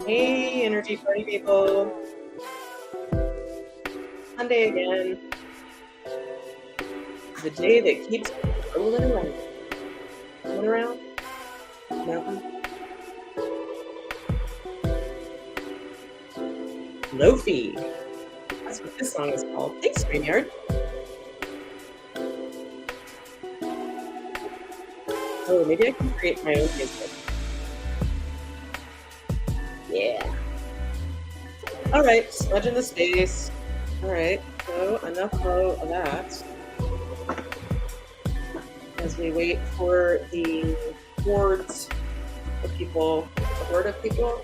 Hey, energy party people. Monday again. The day that keeps rolling around. Coming around. Mountain. Lofi. That's what this song is called. Thanks, StreamYard. Oh, maybe I can create my own music. Yeah. All right, smudging the space. All right, so enough of that as we wait for the hordes of people. A horde of people?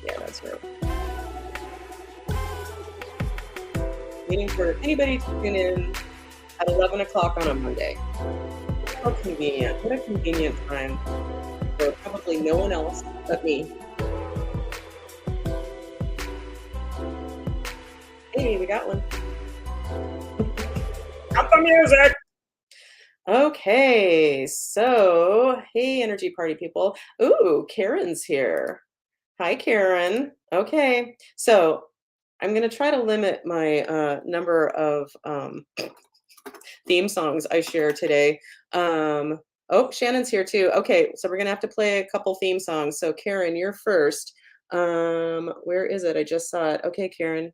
Yeah, that's right. Waiting for anybody to tune in at 11 o'clock on a Monday. How convenient. What a convenient time for probably no one else but me. Hey, we got one. Got the music! Okay, so hey, energy party people. Ooh, Karen's here. Hi, Karen. Okay, so I'm gonna try to limit my number of theme songs I share today. Oh, Shannon's here too. Okay, so we're gonna have to play a couple theme songs. So Karen, you're first. Where is it? I just saw it. Okay, Karen.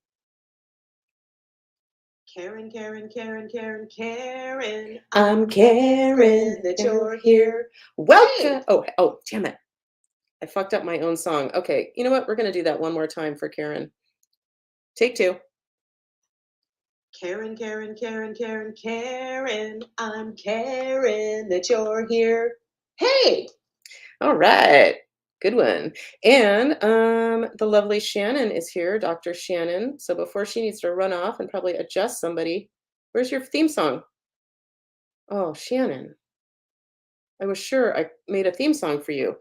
Karen, Karen, Karen, Karen, Karen. I'm Karen that you're here. Welcome. Oh, damn it. I fucked up my own song. Okay, you know what? We're gonna do that one more time for Karen. Take two. Karen, Karen, Karen, Karen, Karen. I'm Karen that you're here. Hey! All right. Good one. And the lovely Shannon is here, Dr. Shannon. So before she needs to run off and probably adjust somebody, where's your theme song? Oh, Shannon. I was sure I made a theme song for you.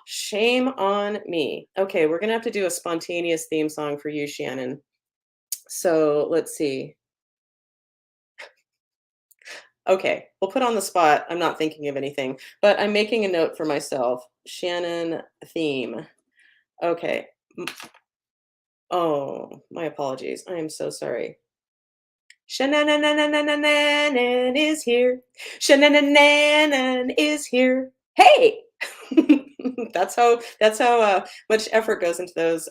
Shame on me. Okay, we're gonna have to do a spontaneous theme song for you, Shannon. So let's see. Okay, we'll put on the spot. I'm not thinking of anything, but I'm making a note for myself. Shannon theme. Okay. Oh, my apologies. I am so sorry. Shannon is here. Shannon is here. Hey! That's how much effort goes into those.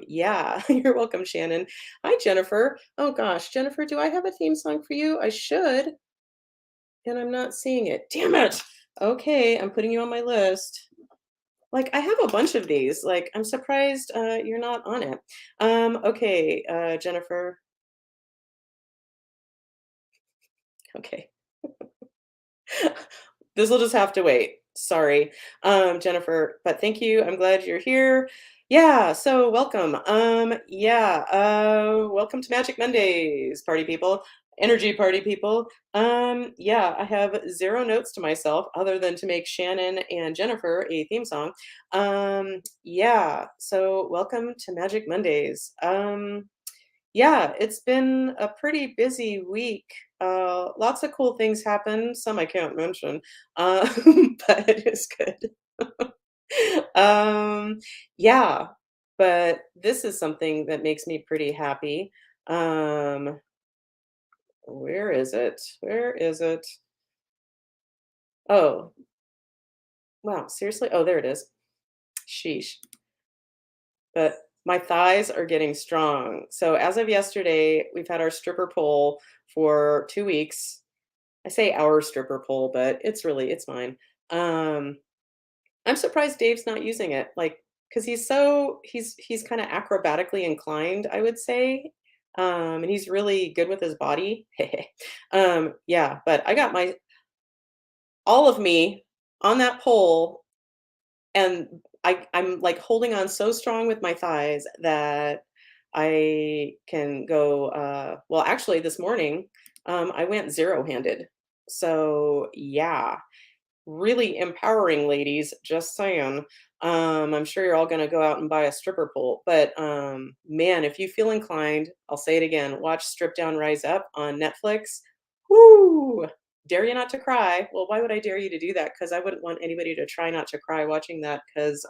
Yeah, you're welcome, Shannon. Hi, Jennifer. Oh gosh, Jennifer, do I have a theme song for you? I should, and I'm not seeing it. Damn it. Okay, I'm putting you on my list. Like I have a bunch of these. Like I'm surprised you're not on it. Okay, Jennifer. Okay. This will just have to wait. Sorry, Jennifer, but thank you. I'm glad you're here. Yeah, so welcome. Yeah, welcome to Magic Mondays, party people, energy party people. Yeah, I have zero notes to myself other than to make Shannon and Jennifer a theme song. Yeah, so welcome to Magic Mondays. Yeah, it's been a pretty busy week. Lots of cool things happened. Some I can't mention, uh, but it's good. um, yeah, but this is something that makes me pretty happy. Um, where is it? Where is it? Oh, wow, seriously? Oh, there it is. Sheesh. But my thighs are getting strong. So as of yesterday, we've had our stripper pole for 2 weeks. I say our stripper pole, but it's mine. Um, I'm surprised Dave's not using it, like, because he's kind of acrobatically inclined, I would say. And he's really good with his body. Yeah, but I got my all of me on that pole, and I'm like holding on so strong with my thighs that I can go. Well, actually, this morning I went zero-handed. So yeah, really empowering, ladies, just saying. I'm sure you're all gonna go out and buy a stripper pole, but, man, if you feel inclined, I'll say it again, watch Strip Down, Rise Up on Netflix. Whoo! Dare you not to cry. Well, why would I dare you to do that? Because I wouldn't want anybody to try not to cry watching that 'cause,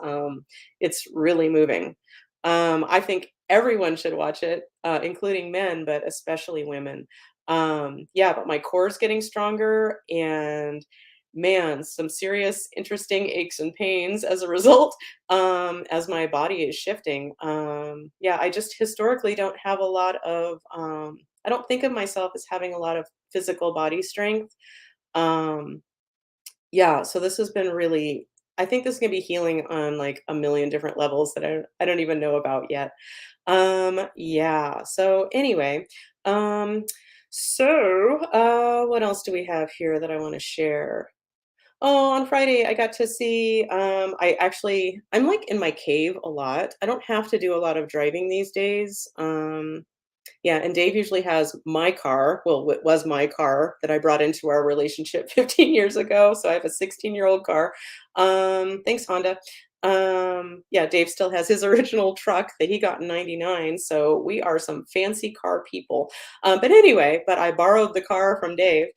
it's really moving. I think everyone should watch it, including men, but especially women. Yeah, but my core is getting stronger and man, some serious interesting aches and pains as a result, as my body is shifting. Yeah, I just historically don't have a lot of I don't think of myself as having a lot of physical body strength. Um, yeah, so this has been really I think this is gonna be healing on like a million different levels that I don't even know about yet. Yeah. So anyway, um, what else do we have here that I want to share? Oh, on Friday I got to see I'm like in my cave a lot. I don't have to do a lot of driving these days. Yeah, and Dave usually has my car. Well, it was my car that I brought into our relationship 15 years ago. So I have a 16-year-old car. Thanks, Honda. Yeah, Dave still has his original truck that he got in 99. So we are some fancy car people. But anyway, but I borrowed the car from Dave,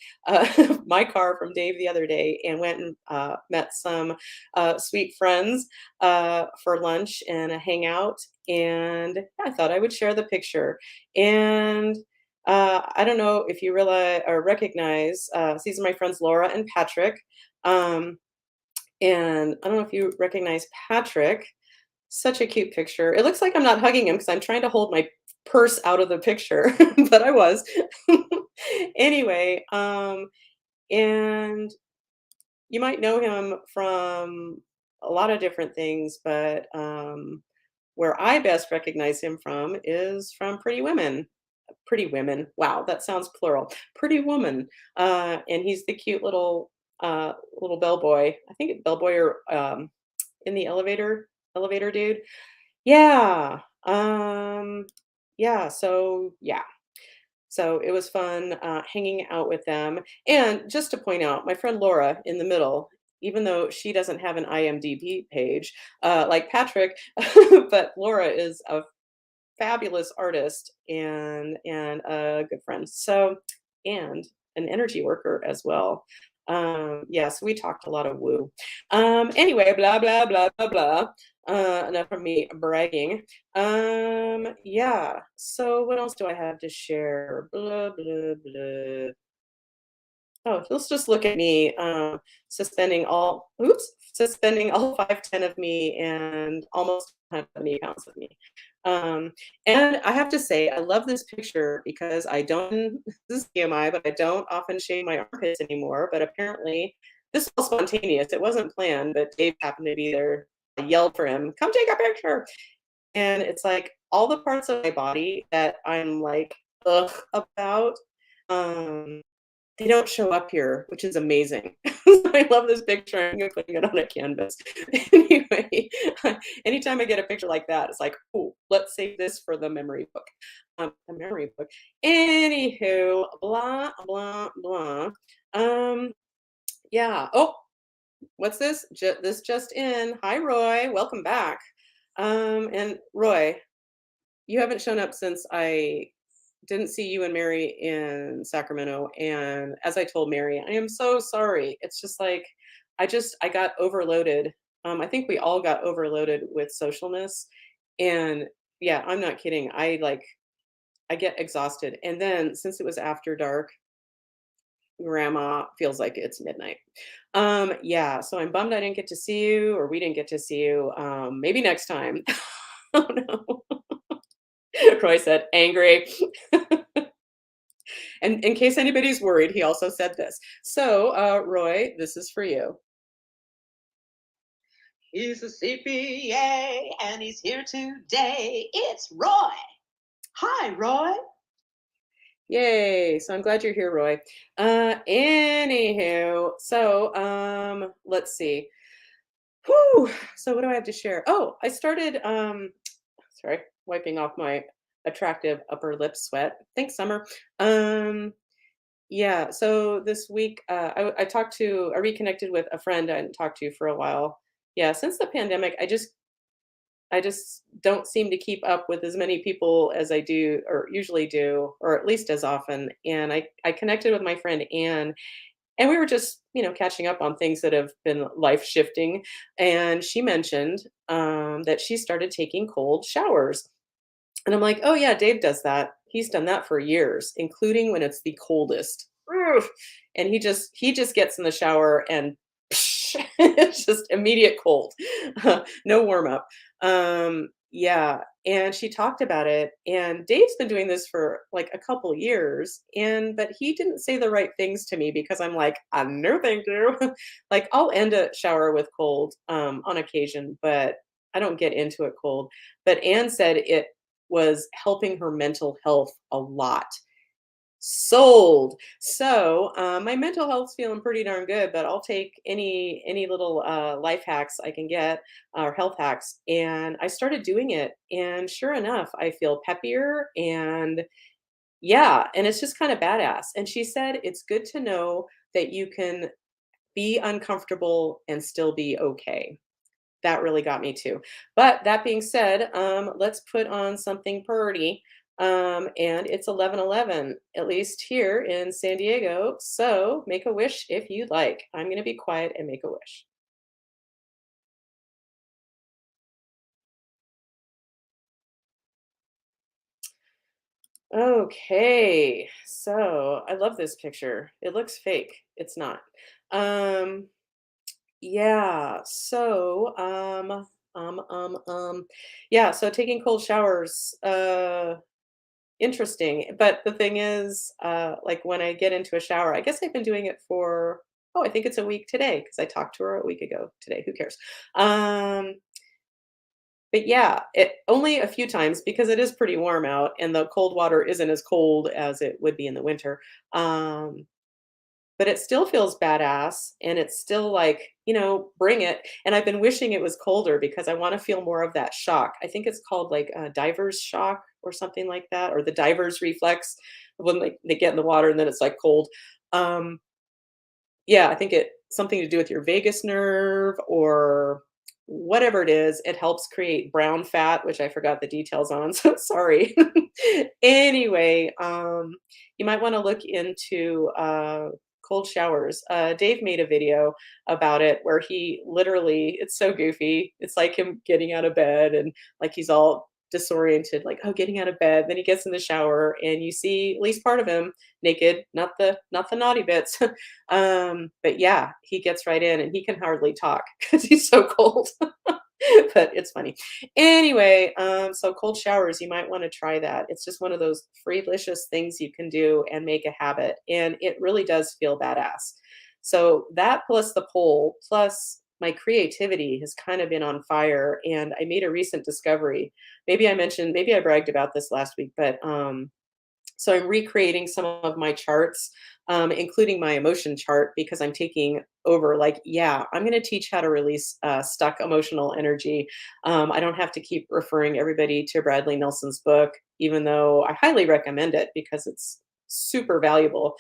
my car from Dave the other day, and went and met some sweet friends for lunch and a hangout. And I thought I would share the picture. And I don't know if you realize or recognize, these are my friends Laura and Patrick. Um, and I don't know if you recognize Patrick. Such a cute picture. It looks like I'm not hugging him because I'm trying to hold my purse out of the picture, but I was. Anyway, and you might know him from a lot of different things, but where I best recognize him from is from Pretty Women. Pretty Women. Wow, that sounds plural. Pretty Woman. And he's the cute little bellboy. I think bellboy or in the elevator dude. Yeah. Yeah, so yeah. So it was fun hanging out with them. And just to point out, my friend Laura in the middle, even though she doesn't have an IMDb page like Patrick, but Laura is a fabulous artist and a good friend. So and an energy worker as well. Yeah, so we talked a lot of woo. Anyway, blah blah blah blah blah. Enough of me bragging. Yeah. So what else do I have to share? Blah blah blah. Oh, let's just look at me, suspending all 5'10" of me and almost 170 pounds of me. Um, and I have to say, I love this picture because I don't, this is TMI, but I don't often shave my armpits anymore. But apparently, this was spontaneous. It wasn't planned, but Dave happened to be there. I yelled for him, come take a picture. And it's like all the parts of my body that I'm like, ugh, about. Um, they don't show up here, which is amazing. I love this picture. I'm putting it on a canvas. Anyway, anytime I get a picture like that, it's like, oh, let's save this for the memory book. The memory book. Anywho, blah blah blah. Um, yeah. Oh, what's this? This just in. Hi, Roy. Welcome back. And Roy, you haven't shown up since I didn't see you and Mary in Sacramento. And as I told Mary, I am so sorry. It's just like I got overloaded. I think we all got overloaded with socialness. And yeah, I'm not kidding. I get exhausted. And then since it was after dark, grandma feels like it's midnight. Yeah, so I'm bummed I didn't get to see you or we didn't get to see you. Maybe next time. Oh no. Roy said, angry. And in case anybody's worried, he also said this. So, Roy, this is for you. He's a CPA and he's here today. It's Roy. Hi, Roy. Yay. So I'm glad you're here, Roy. Anywho, so let's see. Whew. So what do I have to share? Oh, I started sorry, wiping off my attractive upper lip sweat. Thanks, Summer. Um Yeah, so this week, I reconnected with a friend I hadn't talked to for a while. Yeah, since the pandemic, I just don't seem to keep up with as many people as I do or usually do, or at least as often. And I connected with my friend Anne, and we were just, catching up on things that have been life shifting. And she mentioned that she started taking cold showers. And I'm like, "Oh, yeah, Dave does that. He's done that for years, including when it's the coldest." Oof. And he just gets in the shower and it's just immediate cold. No warm up. Yeah, and she talked about it, and Dave's been doing this for, like, a couple years, but he didn't say the right things to me because I'm like, no, thank you." Like, I'll end a shower with cold, on occasion, but I don't get into it cold. But Anne said it was helping her mental health a lot. Sold. So, my mental health's feeling pretty darn good, but I'll take any little life hacks I can get or health hacks. And I started doing it, and sure enough, I feel peppier and yeah, and it's just kind of badass. And she said it's good to know that you can be uncomfortable and still be okay. That really got me too. But that being said, let's put on something purty. And it's 11:11, at least here in San Diego. So make a wish if you'd like. I'm going to be quiet and make a wish. Okay. So I love this picture. It looks fake. It's not. Um, yeah. Yeah. So taking cold showers. Interesting, but the thing is, like, when I get into a shower I guess I've been doing it for I think it's a week today because I talked to her a week ago today, who cares? Um, but yeah, it only a few times because it is pretty warm out and the cold water isn't as cold as it would be in the winter, um, but it still feels badass, and it's still like, bring it, and I've been wishing it was colder because I wanna feel more of that shock. I think it's called, like, diver's shock or something like that, or the diver's reflex when, like, they get in the water and then it's, like, cold. Um, yeah, I think it something to do with your vagus nerve or whatever it is. It helps create brown fat, which I forgot the details on, so sorry. Anyway, you might wanna look into, cold showers. Dave made a video about it where he literally it's so goofy. It's like him getting out of bed and, like, he's all disoriented, like, "Oh, getting out of bed." Then he gets in the shower, and you see at least part of him naked, not the naughty bits. But yeah, he gets right in and he can hardly talk because he's so cold. But it's funny. Anyway, so cold showers, you might want to try that. It's just one of those freelicious things you can do and make a habit. And it really does feel badass. So that plus the pole, plus my creativity has kind of been on fire. And I made a recent discovery. Maybe I bragged about this last week, but so I'm recreating some of my charts, including my emotion chart, because I'm taking over. Like, yeah, I'm going to teach how to release stuck emotional energy. I don't have to keep referring everybody to Bradley Nelson's book, even though I highly recommend it because it's super valuable.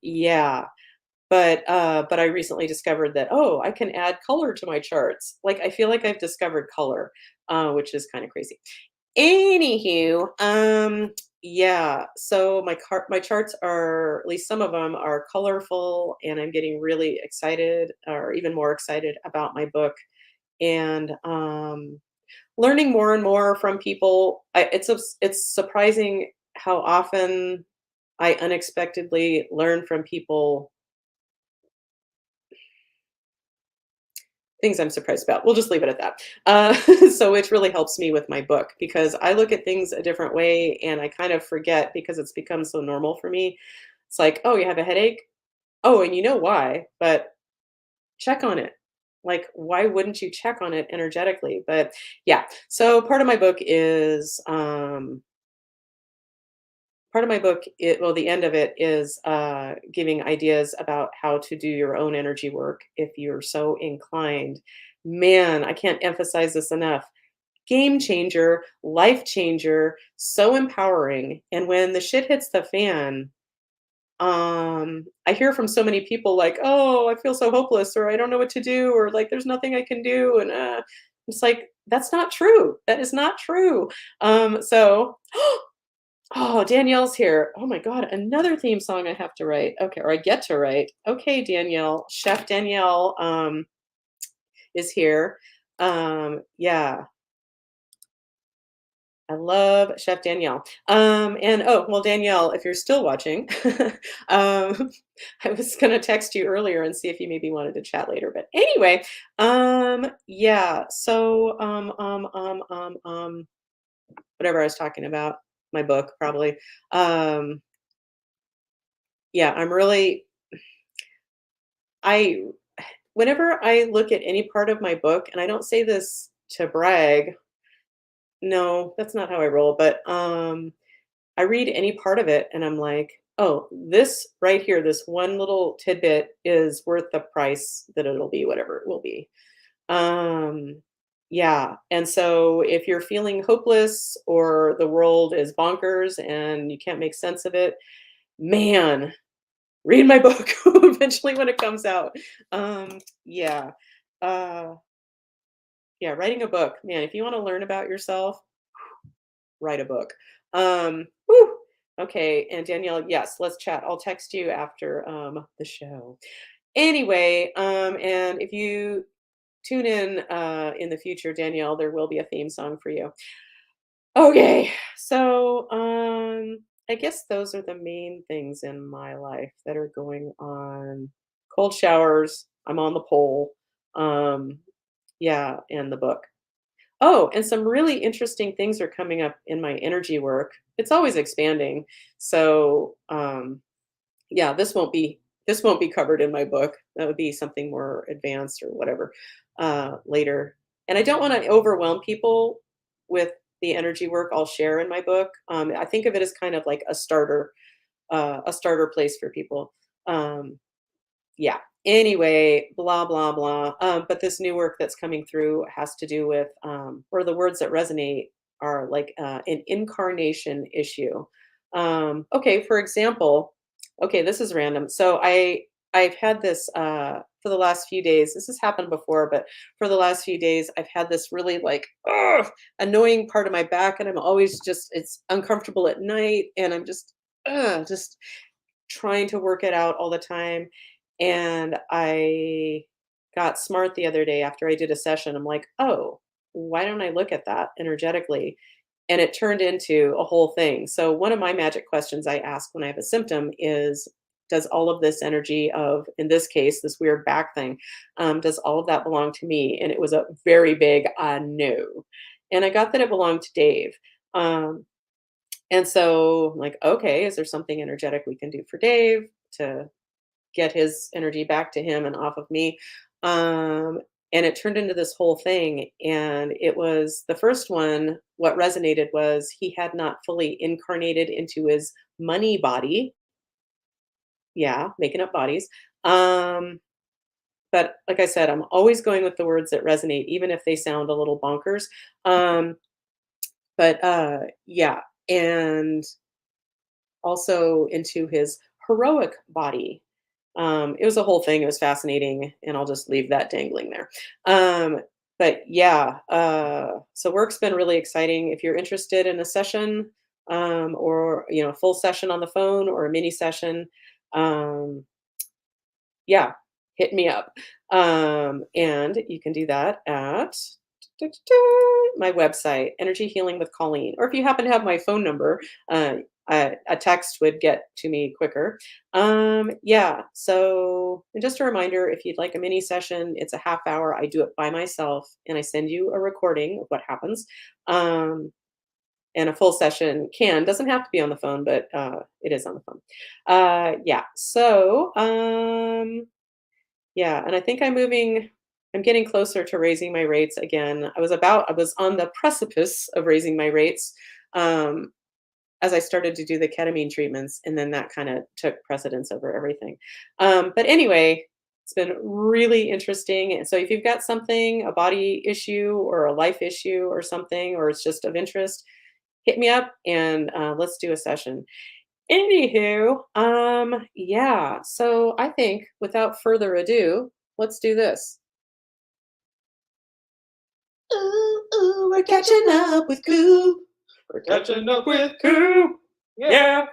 Yeah, but I recently discovered that I can add color to my charts. Like, I feel like I've discovered color, which is kind of crazy. Anywho, yeah, so my charts are at least some of them are colorful, and I'm getting really excited or even more excited about my book, and, learning more and more from people. It's surprising how often I unexpectedly learn from people things I'm surprised about. We'll just leave it at that. So it really helps me with my book because I look at things a different way and I kind of forget because it's become so normal for me. It's like, oh, you have a headache? Oh, and you know why, but check on it. Like, why wouldn't you check on it energetically? But yeah, so part of my book, the end of it is giving ideas about how to do your own energy work if you're so inclined. Man, I can't emphasize this enough. Game changer, life changer, so empowering. And when the shit hits the fan, I hear from so many people like, "Oh, I feel so hopeless," or "I don't know what to do," or like, "There's nothing I can do," and it's like that's not true. That is not true. So oh, Danielle's here. Oh my God, another theme song I have to write. Okay, or I get to write. Okay, Danielle, Chef Danielle is here. Yeah, I love Chef Danielle. And oh, well, Danielle, if you're still watching, um, I was gonna text you earlier and see if you maybe wanted to chat later. But anyway, yeah. So, whatever I was talking about, my book probably. Um, yeah, I'm really I whenever I look at any part of my book, and I don't say this to brag. No, that's not how I roll, but I read any part of it and I'm like, "Oh, this right here, this one little tidbit is worth the price that it'll be, whatever it will be." Um, yeah, and so if you're feeling hopeless or the world is bonkers and you can't make sense of it, man, read my book eventually when it comes out. Yeah. Uh, yeah, writing a book, man, if you wanna learn about yourself, write a book. Whew. Okay, and Danielle, yes, let's chat. I'll text you after the show. Anyway, and if you tune in the future, Danielle, there will be a theme song for you. Okay, so I guess those are the main things in my life that are going on. Cold showers. I'm on the pole. Um, yeah, and the book. Oh, and some really interesting things are coming up in my energy work. It's always expanding. So, yeah, this won't be covered in my book. That would be something more advanced or whatever later. And I don't want to overwhelm people with the energy work I'll share in my book. I think of it as kind of like a starter place for people. Um, yeah. Anyway, blah blah blah. But this new work that's coming through has to do with, or the words that resonate are like an incarnation issue. Okay, for example, okay, this is random. So I've had this for the last few days. This has happened before, but for the last few days, I've had this really like annoying part of my back, and I'm always just it's uncomfortable at night, and I'm just trying to work it out all the time. And I got smart the other day after I did a session. I'm like, oh, why don't I look at that energetically? And it turned into a whole thing. So, one of my magic questions I ask when I have a symptom is, does all of this energy of, in this case, this weird back thing, does all of that belong to me? And it was a very big no. And I got that it belonged to Dave. Um, and so, I'm like, okay, is there something energetic we can do for Dave to get his energy back to him and off of me? Um, and it turned into this whole thing. And it was the first one. What resonated was he had not fully incarnated into his money body. Yeah, making up bodies. Um, but like I said, I'm always going with the words that resonate, even if they sound a little bonkers. Um, but yeah. And also into his heroic body. It was a whole thing. It was fascinating, and I'll just leave that dangling there. But yeah, so work's been really exciting. If you're interested in a session, or a full session on the phone or a mini session, um, yeah, hit me up. And you can do that at my website, Energy Healing with Colleen. Or if you happen to have my phone number, a text would get to me quicker. Yeah. So, and just a reminder, if you'd like a mini session, it's a half hour. I do it by myself, and I send you a recording of what happens. Um, and a full session doesn't have to be on the phone, but it is on the phone. Yeah. So, yeah, and I think I'm getting closer to raising my rates again. I was on the precipice of raising my rates, um, as I started to do the ketamine treatments, and then that kinda took precedence over everything. But anyway, it's been really interesting, and so if you've got something, a body issue or a life issue or something, or it's just of interest, hit me up and, let's do a session. Anywho, yeah. So I think without further ado, let's do this. Ooh, ooh, we're catching up with Koop. We're catching up with Koop. Yeah.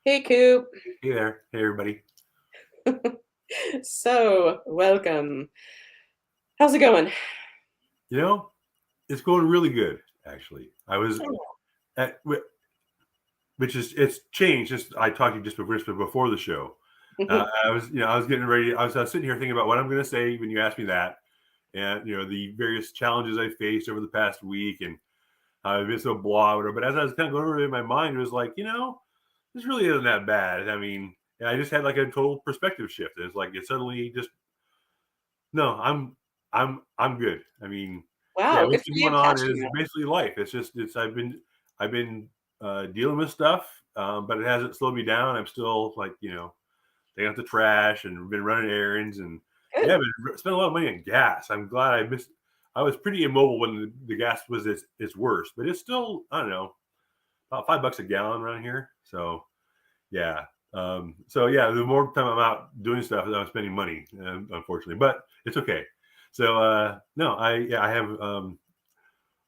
Hey, Koop. Hey there. Hey, everybody. So, welcome. How's it going? You know, it's going really good, actually. I was at, which is, it's changed. Just I talked to you just before the show. I was getting ready. I was sitting here thinking about what I'm going to say when you asked me that, and the various challenges I faced over the past week, and how I've been so blah, whatever. But as I was kind of going over it in my mind, it was like, this really isn't that bad. I mean, and I just had like a total perspective shift. It's like it suddenly just no, I'm good. I mean, yeah, Wow, good what's for been you going on catching is up. basically life. It's I've been dealing with stuff, but it hasn't slowed me down. I'm still like taking out the trash and been running errands and yeah, Good. but spent a lot of money on gas. I'm glad I missed. I was pretty immobile when the gas was its worst, but it's still I don't know about $5 a gallon around here. So yeah. So yeah, the more time I'm out doing stuff, I'm spending money, unfortunately, but it's okay. So no, um,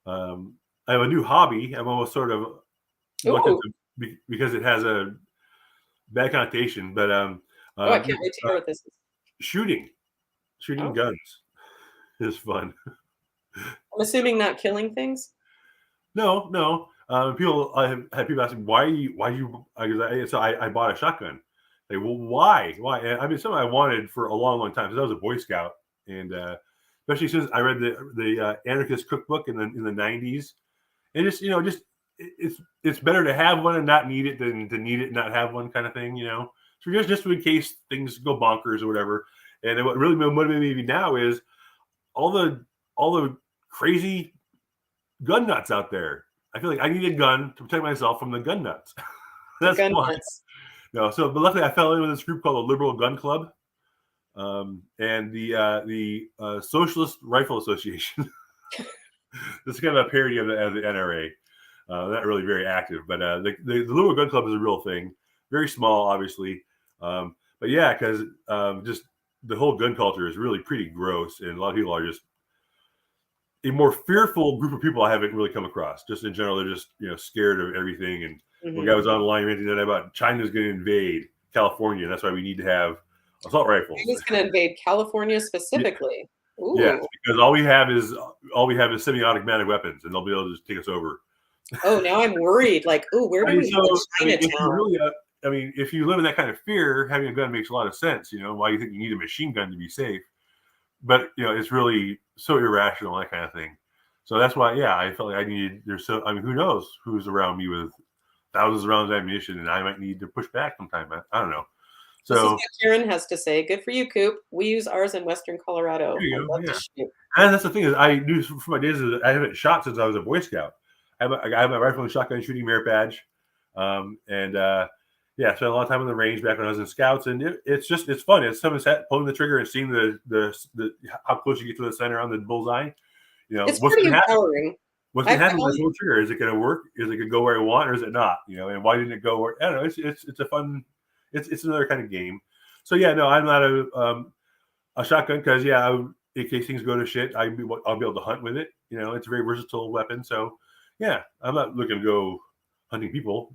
I have a new hobby. I'm almost sort of reluctant Ooh. because it has a bad connotation, but Oh, I uh, can't wait to hear what this is. shooting, shooting Oh, guns is fun. I'm assuming not killing things. No, no. People, I have had people asking why you, I bought a shotgun. Like, well, why? And, I mean, something I wanted for a long, long time because I was a Boy Scout, and especially since I read the anarchist cookbook in the '90s, and it's better to have one and not need it than to need it and not have one kind of thing, So just in case things go bonkers or whatever. And then what really motivated me now is all the all the crazy gun nuts out there. I feel like I need a gun to protect myself from the gun nuts. The That's gun why. nuts. No, but luckily I fell in with this group called the Liberal Gun Club, and the Socialist Rifle Association. This is kind of a parody of the NRA. Not really very active, but the Liberal Gun Club is a real thing. Very small, obviously, but yeah, because just the whole gun culture is really pretty gross, and a lot of people are just a more fearful group of people I haven't really come across. Just in general, they're just scared of everything. And one guy Mhm. was online ranting today about China's going to invade California. That's why we need to have assault rifles. He's gonna invade California Yeah, specifically. yes, Ooh. because all we have is semi-automatic weapons, and they'll be able to just take us over. Oh, now I'm worried. Like, ooh, where I do mean, we have a if you Chinatown? really, if you live in that kind of fear, having a gun makes a lot of sense. Why you think you need a machine gun to be safe, but it's really so irrational, that kind of thing. So that's why, yeah, I felt like I needed. I mean, who knows who's around me with thousands of rounds of ammunition, and I might need to push back sometime. I don't know. This is So what Karen has to say. Good for you, Coop. We use ours in Western Colorado. there I you go. love to Yeah, shoot. and that's the thing is, I knew from my days I haven't shot since I was a Boy Scout. I have my rifle and shotgun shooting merit badge, and yeah, I spent a lot of time on the range back when I was in Scouts, and it's fun. It's something pulling the trigger and seeing the how close you get to the center on the bullseye. It's What's pretty going to happen? empowering. What's I going to happen when I found pull the trigger? Is it going to work? Is it going to go where I want, or is it not? And why didn't it go where? I don't know. It's a fun. It's another kind of game. So yeah, no, I'm not a shotgun because in case things go to shit, I'll be able to hunt with it. It's a very versatile weapon. So yeah, I'm not looking to go hunting people,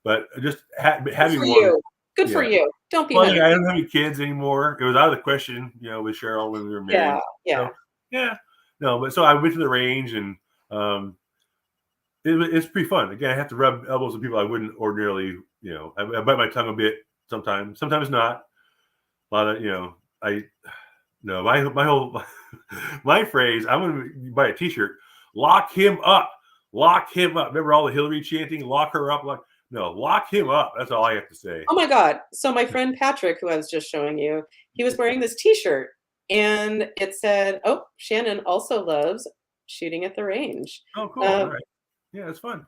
but just good for having one. you. Good for Yeah. you. Don't be Well, hunting I don't people. have any kids anymore. It was out of the question, with Cheryl when we were married. Yeah, yeah. So yeah, no, but so I went to the range and um, it's pretty fun. Again, I have to rub elbows with people I wouldn't ordinarily. I bite my tongue a bit sometimes. Sometimes not. A lot of I no my whole my phrase. I'm gonna buy a T-shirt. Lock him up. Lock him up. Remember all the Hillary chanting? Lock her up. Lock him up. That's all I have to say. Oh my God. So my friend Patrick, who I was just showing you, he was wearing this T-shirt and it said, "Oh, Shannon also loves shooting at the range." Oh, cool. All Um, right. Yeah, it's fun.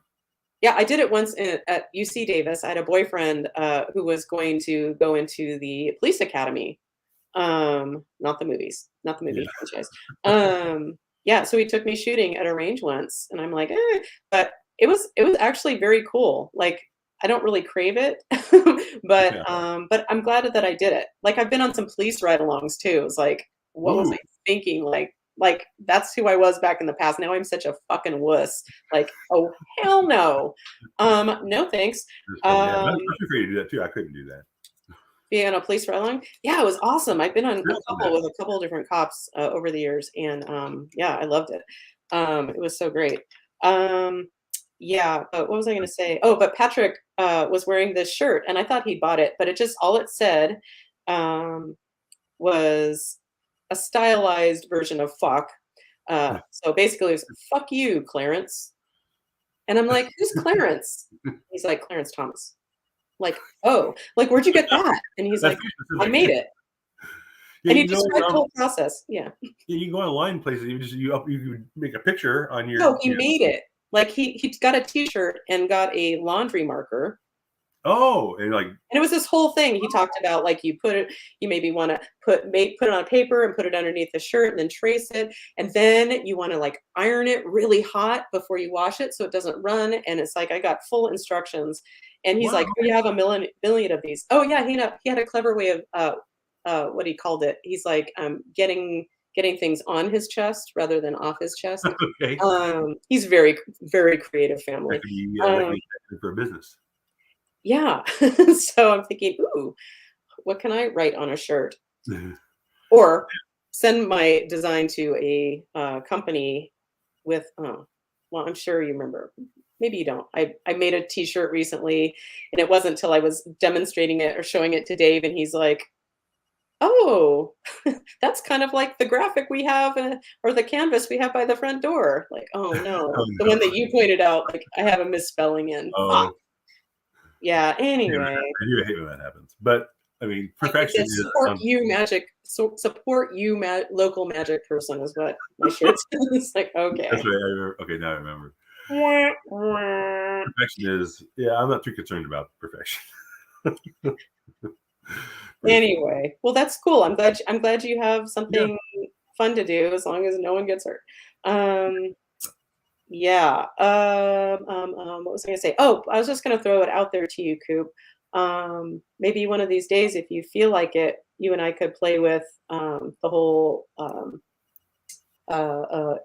yeah, I did it once at UC Davis. I had a boyfriend who was going to go into the police academy. Not the movies, not the Yeah. movie franchise. Yeah, so he took me shooting at a range once, and I'm like, but it was actually very cool. Like I don't really crave it, Yeah. but I'm glad that I did it. Like, I've been on some police ride-alongs too. It's like, what was Ooh. I thinking? Like that's who I was back in the past. Now I'm such a fucking wuss. Like, oh hell no. No thanks. That's funny. Yeah, Um, I'm free to do that too. I couldn't do that. being on a police ride-along, yeah, it was awesome. I've been on a Thrill in couple that. with a couple of different cops over the years, and yeah, I loved it. It was so great. Um, yeah, but what was I going to say? Oh, but Patrick was wearing this shirt, and I thought he bought it, but it just all it said um, was a stylized version of fuck. So basically, it was "fuck you, Clarence," and I'm like, "Who's Clarence?" He's like, "Clarence Thomas." Like, "Oh, like where'd you get that?" And he's That's like, pretty "I made specific. it." Yeah, And he you know, described the whole process. Yeah. yeah, you can go online places. You can make a picture on your, No, he made it. Like he got a T-shirt and got a laundry marker. oh, and like, And it was this whole thing. He talked about like you maybe want to put it on paper and put it underneath the shirt and then trace it. And then you want to like iron it really hot before you wash it so it doesn't run. And it's like I got full instructions. And he's wow, like, "Oh, you have a million of these." Oh yeah, he had a clever way of what he called it. He's like getting things on his chest rather than off his chest. okay, He's very creative that family. could be Um, for a business. yeah. So I'm thinking, ooh, what can I write on a shirt? Or send my design to a company with, well, I'm sure you remember. Maybe you don't. I made a T-shirt recently, and it wasn't until I was demonstrating it or showing it to Dave, and he's like, "Oh, that's kind of like the graphic we have, or the canvas we have by the front door." Like, "Oh Oh no, the no, one that you pointed out, like I have a misspelling in." Fuck. oh, Yeah. yeah, Anyway, I do hate when that happens. But I mean, like it perfection says is support you magic, so support you local magic person is what my shirt says. It's like, that's okay. right. I remember. Okay, now I remember. Wah, wah. Perfection is, yeah. I'm not too concerned about perfection. Pretty cool. Anyway, well, that's cool. I'm glad you have Yeah. something fun to do as long as no one gets hurt. Um, yeah. What was I gonna say? Oh, I was just gonna throw it out there to you, Coop. Maybe one of these days, if you feel like it, you and I could play with the whole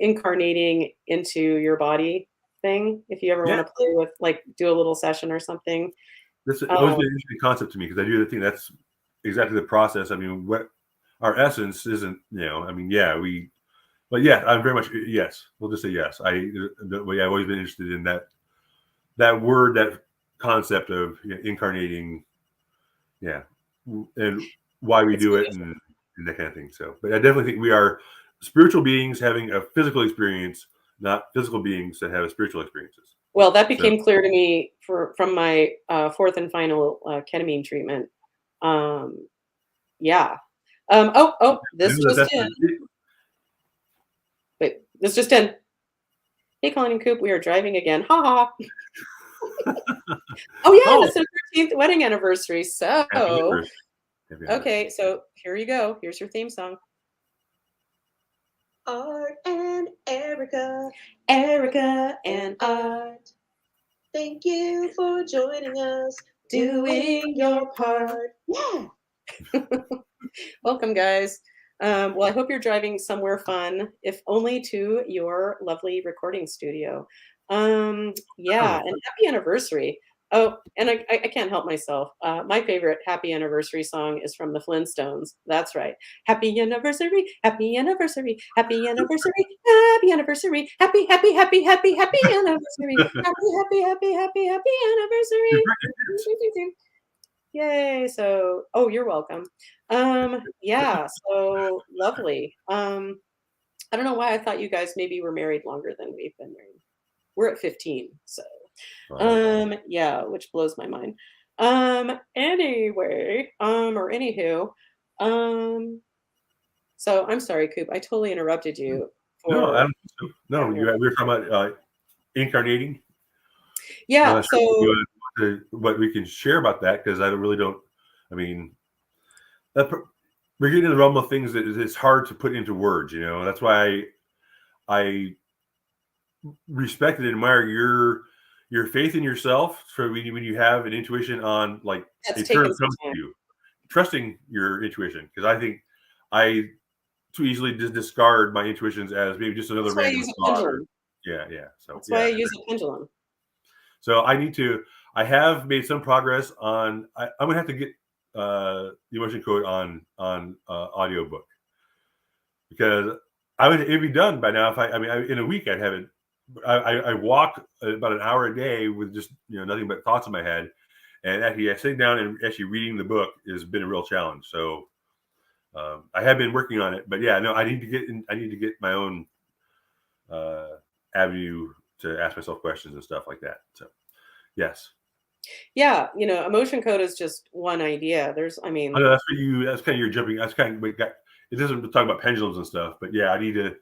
incarnating into your body thing. If you ever Yeah. want to play with, like, do a little session or something. This has always Um, been an interesting concept to me because I do the thing. That's exactly the process. I mean, what our essence isn't, I mean, yeah, but yeah, I'm very much yes. We'll just say yes. I've always been interested in that word, that concept of incarnating, yeah, and why we it's do it beautiful. and that kind of thing. So, but I definitely think we are spiritual beings having a physical experience, not physical beings that have spiritual experiences. Well, that So, became clear to me from my fourth and final ketamine treatment. Um, yeah. I This know that just that's in. Wait, this just in. Hey, Colin and Coop, we are driving again. Ha ha. Oh yeah, and oh, it's their 13th wedding anniversary. happy So, anniversary. Happy anniversary. okay, so here you go. Here's your theme song. Art and Erica, Erica and Art. Thank you for joining us, doing your part. Yeah. Welcome, guys. Well, I hope you're driving somewhere fun, if only to your lovely recording studio. Yeah, Oh, and happy anniversary. Oh, and I can't help myself. My favorite happy anniversary song is from the Flintstones. That's right. Happy anniversary, happy anniversary, happy anniversary, happy anniversary, happy anniversary, happy anniversary. Yay. So, oh, you're welcome. Yeah, so lovely. I don't know why I thought you guys maybe were married longer than we've been married. We're at 15, so wow. yeah, which blows my mind. Anyway, or anywho, um, so I'm sorry, Coop. I totally interrupted you No, I for don't think so. No, having a we were talking about incarnating. I'm yeah, not sure so what we can share about that because I really don't. I mean, that, we're getting in the realm of things that it's hard to put into words. That's why I respect and admire your faith in yourself. So when you have an intuition on like That's a term taken some comes time. to you, trusting your intuition, because I think I too easily just discard my intuitions as maybe just another That's why I random use a thought or pendulum. yeah. So That's why yeah, I use a pendulum. so I need to. I have made some progress on. I'm gonna have to get the emotion code on audiobook because I would it'd be done by now if in a week I'd have it. I walk about an hour a day with just nothing but thoughts in my head, and actually sitting down and actually reading the book has been a real challenge. So I have been working on it, but yeah, no, I need to get I need to get my own uh, avenue to ask myself questions and stuff like that. So yes. Yeah, emotion code is just one idea. I I mean, know that's what you. That's kind of your jumping. That's kind of what got. It doesn't talk about pendulums and stuff, but yeah, I need to.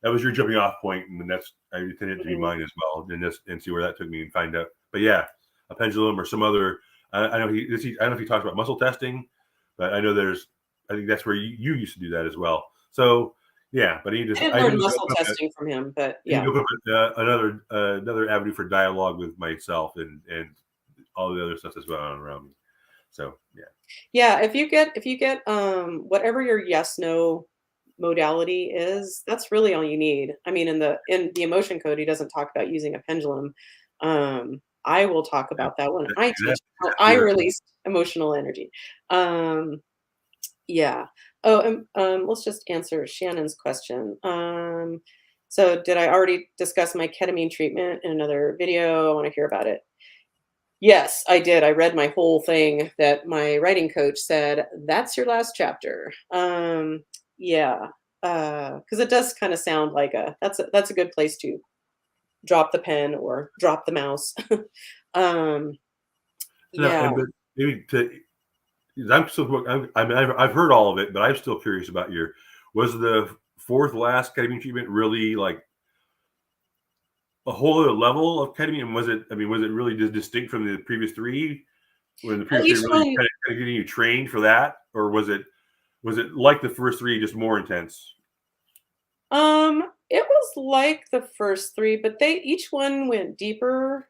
That was your jumping off point, and that's I intended it to be mhm. mine as well, and see where that took me and find out. But yeah, a pendulum or some other. I know I don't know if he talks about muscle testing, but I know there's. I think that's where you used to do that as well. So yeah, but I didn't I learn need to muscle open up. testing from him, but I need yeah. to open up another avenue for dialogue with myself and all the other stuff that's going on around me. So yeah, Yeah, if you get whatever your yes no modality is, that's really all you need. I mean, in the emotion code, he doesn't talk about using a pendulum. I will talk about that when I that, teach how that's I weird. release emotional energy. Um, yeah. Oh, let's just answer Shannon's question. So did I already discuss my ketamine treatment in another video? I want to hear about it. Yes, I did. I read my whole thing that my writing coach said, "That's your last chapter." Yeah, because it does kind of sound like that's a good place to drop the pen or drop the mouse. um, No, yeah. and but maybe to I'm still I mean I've heard all of it, but I'm still curious about your was the fourth last ketamine treatment really like a whole other level of ketamine? And was it was it really just distinct from the previous three? When the Well, previous three each really one, kind of getting you trained for that, or was it like the first three, just more intense? it was like the first three, but they each one went deeper.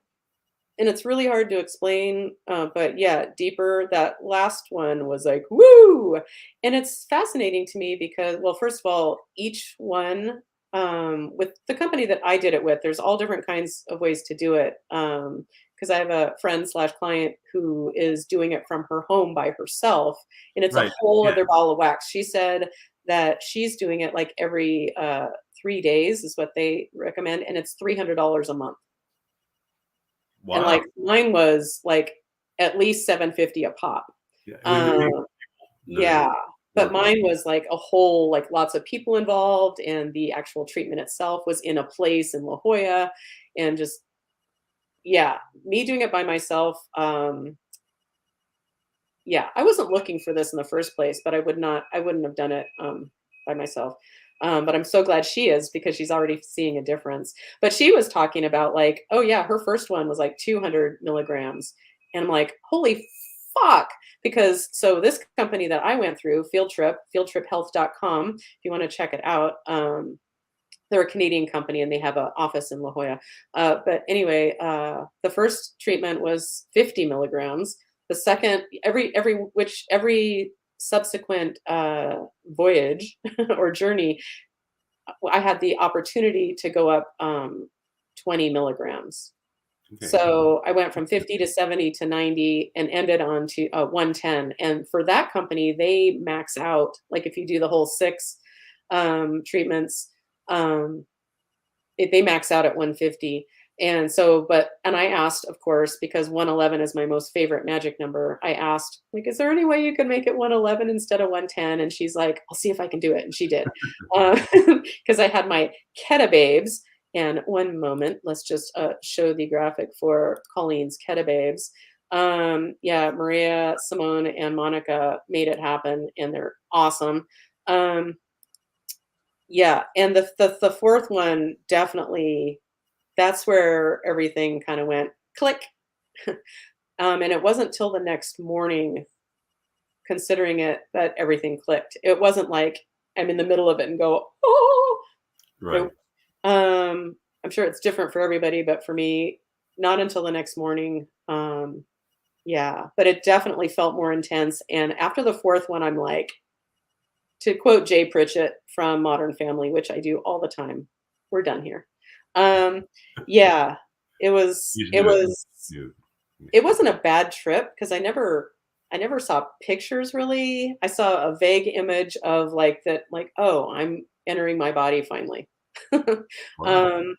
And it's really hard to explain, but yeah, deeper. That last one was like, woo! And it's fascinating to me because, well, first of all, each one, with the company that I did it with, there's all different kinds of ways to do it. Because I have a friend slash client who is doing it from her home by herself, and it's a Right. whole Yeah. other ball of wax. She said that she's doing it like every 3 days is what they recommend, and it's $300 a month. And, like, Wow. mine was, like, at least 750 a pop. Yeah. Um, The yeah, but work with. mine was, like, a whole like, lots of people involved, and the actual treatment itself was in a place in La Jolla, and just yeah, me doing it by myself, yeah, I wasn't looking for this in the first place, but I wouldn't have done it, by myself. But I'm so glad she is because she's already seeing a difference. But she was talking about like, oh yeah, her first one was like 200 milligrams. And I'm like, holy fuck. Because so this company that I went through, fieldtriphealth.com, if you want to check it out, they're a Canadian company and they have an office in La Jolla. But anyway, the first treatment was 50 milligrams. The second, every subsequent voyage or journey, I had the opportunity to go up 20 milligrams. Okay. So I went from 50 to 70 to 90 and ended on to 110. And for that company, they max out, like if you do the whole six treatments, um, they max out at 150. And so, and I asked, of course, because 111 is my most favorite magic number. I asked, like, is there any way you could make it 111 instead of 110? And she's like, I'll see if I can do it. And she did. Because I had my Keta Babes. And one moment, let's just show the graphic for Colleen's Keta Babes. Yeah, Maria, Simone, and Monica made it happen, and they're awesome. Um, yeah, and the fourth one, definitely, that's where everything kinda went click. And it wasn't till the next morning, considering it, that everything clicked. It wasn't like I'm in the middle of it and go, "Oh." Right. Nope. I'm sure it's different for everybody, but for me, not until the next morning. Yeah, but it definitely felt more intense, and after the 4th one, I'm like, to quote Jay Pritchett from Modern Family, which I do all the time, "We're done here." Um, yeah, it was You just it knew it. was You knew. it wasn't a bad trip because I never saw pictures really. I saw a vague image of, like, that like, "Oh, I'm entering my body finally." Wow. Um,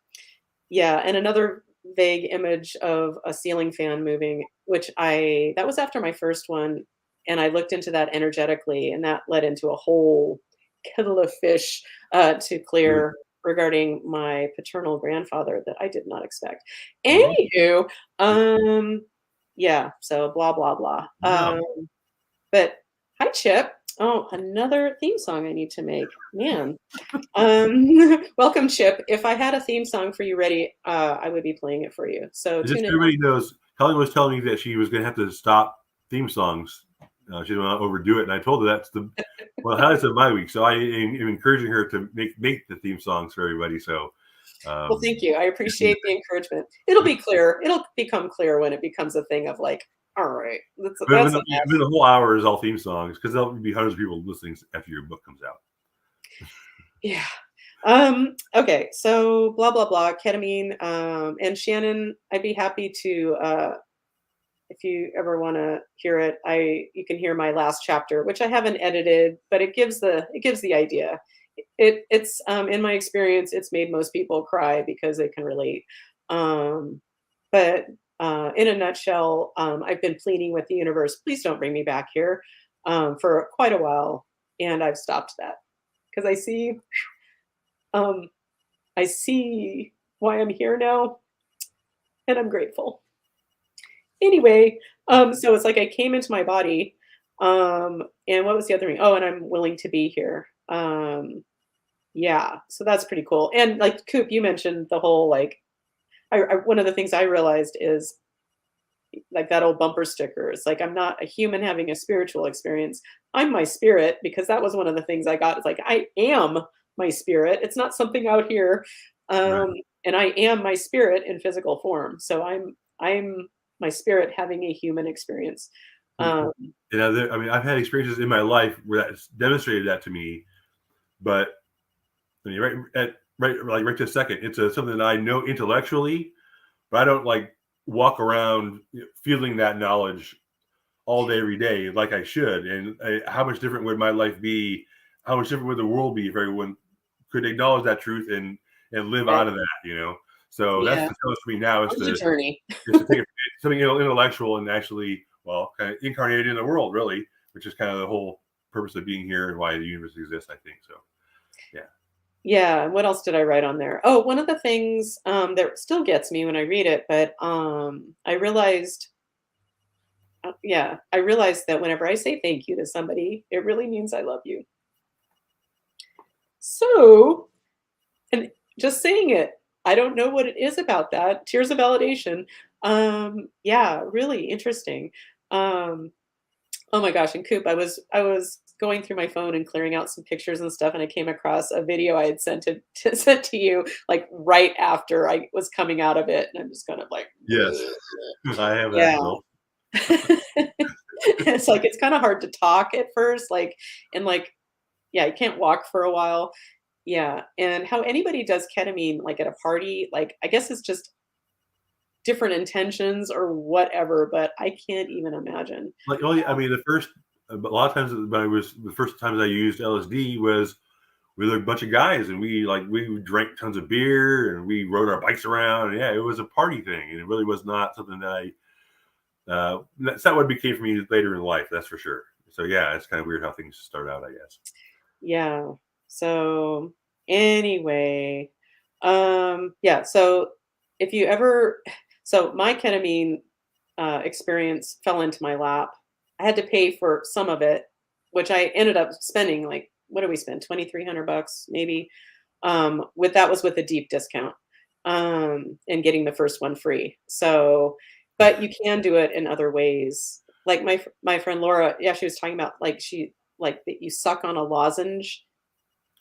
yeah, and another vague image of a ceiling fan moving, which I that was after my first one, and I looked into that energetically, and that led into a whole kettle of fish, to Good. clear regarding my paternal grandfather that I did not expect. Oh, Anywho, um, yeah, so blah, blah, blah. wow. But hi, Chip. Oh, another theme song I need to make. Man. Welcome, Chip. If I had a theme song for you ready, I would be playing it for you. So Just tune so in. everybody knows, Kelly was telling me that she was going to have to stop theme songs. She didn't want to overdo it, and I told her that's the highlights of my week. So I am encouraging her to make the theme songs for everybody. So Well, um, thank you. I appreciate the encouragement. It'll be clear. It'll become clear when it becomes a thing of like, all right, when that's the whole hour is all theme songs, because there'll be hundreds of people listening after your book comes out. yeah. Okay, so blah blah blah, ketamine. And Shannon, I'd be happy to if you ever want to hear it, you can hear my last chapter, which I haven't edited, but it gives the idea. It's in my experience, it's made most people cry because they can relate. Um, but in a nutshell, I've been pleading with the universe, please don't bring me back here, for quite a while, and I've stopped that because um, I see why I'm here now, and I'm grateful. Anyway, so it's like I came into my body, and what was the other thing? Oh, and I'm willing to be here. Yeah, so that's pretty cool. And like Coop, you mentioned the whole like one of the things I realized is like that old bumper sticker. It's like I'm not a human having a spiritual experience. I'm my spirit because that was one of the things I got. It's like I am my spirit. It's not something out here, Right. um, and I am my spirit in physical form. So I'm my spirit having a human experience. Um, And I mean, I've had experiences in my life where that's demonstrated that to me, but I mean, right this second, it's something that I know intellectually, but I don't like walk around feeling that knowledge all day, every day, like I should. And how much different would my life be? How much different would the world be if everyone could acknowledge that truth and live right. out of that? So that's Yeah. the challenge for me now It was a journey. is to take something intellectual and actually, well, kind of incarnate it in the world, really, which is kind of the whole purpose of being here and why the universe exists. I think so. Yeah. Yeah, and what else did I write on there? Oh, one of the things, that still gets me when I read it, but, I realized yeah, I realized that whenever I say thank you to somebody, it really means I love you. So and just saying it, I don't know what it is about that, tears of validation. Yeah, really interesting. Um, oh my gosh, and Coop, I was going through my phone and clearing out some pictures and stuff, and I came across a video I had sent to you, like, right after I was coming out of it, and I'm just kind of like, Yes, I have that yeah. still. It's like, it's kinda hard to talk at first, like and, like, yeah, I can't walk for a while. Yeah, and how anybody does ketamine, like, at a party, like, I guess it's just different intentions or whatever, but I can't even imagine. Like, oh, yeah, I mean, a lot of times when I was the first times I used LSD was with a bunch of guys, and we drank tons of beer and we rode our bikes around. And yeah, it was a party thing, and it really was not something that that's not what it became for me later in life. That's for sure. So yeah, it's kind of weird how things start out, I guess. Yeah. So, anyway, yeah, so if you ever so my ketamine, experience fell into my lap. I had to pay for some of it, which I ended up spending, like, what did we spend? 2,300 bucks maybe, with that was with a deep discount, and getting the first one free. So, but you can do it in other ways. Like my friend Laura, yeah, she was talking about like that you suck on a lozenge,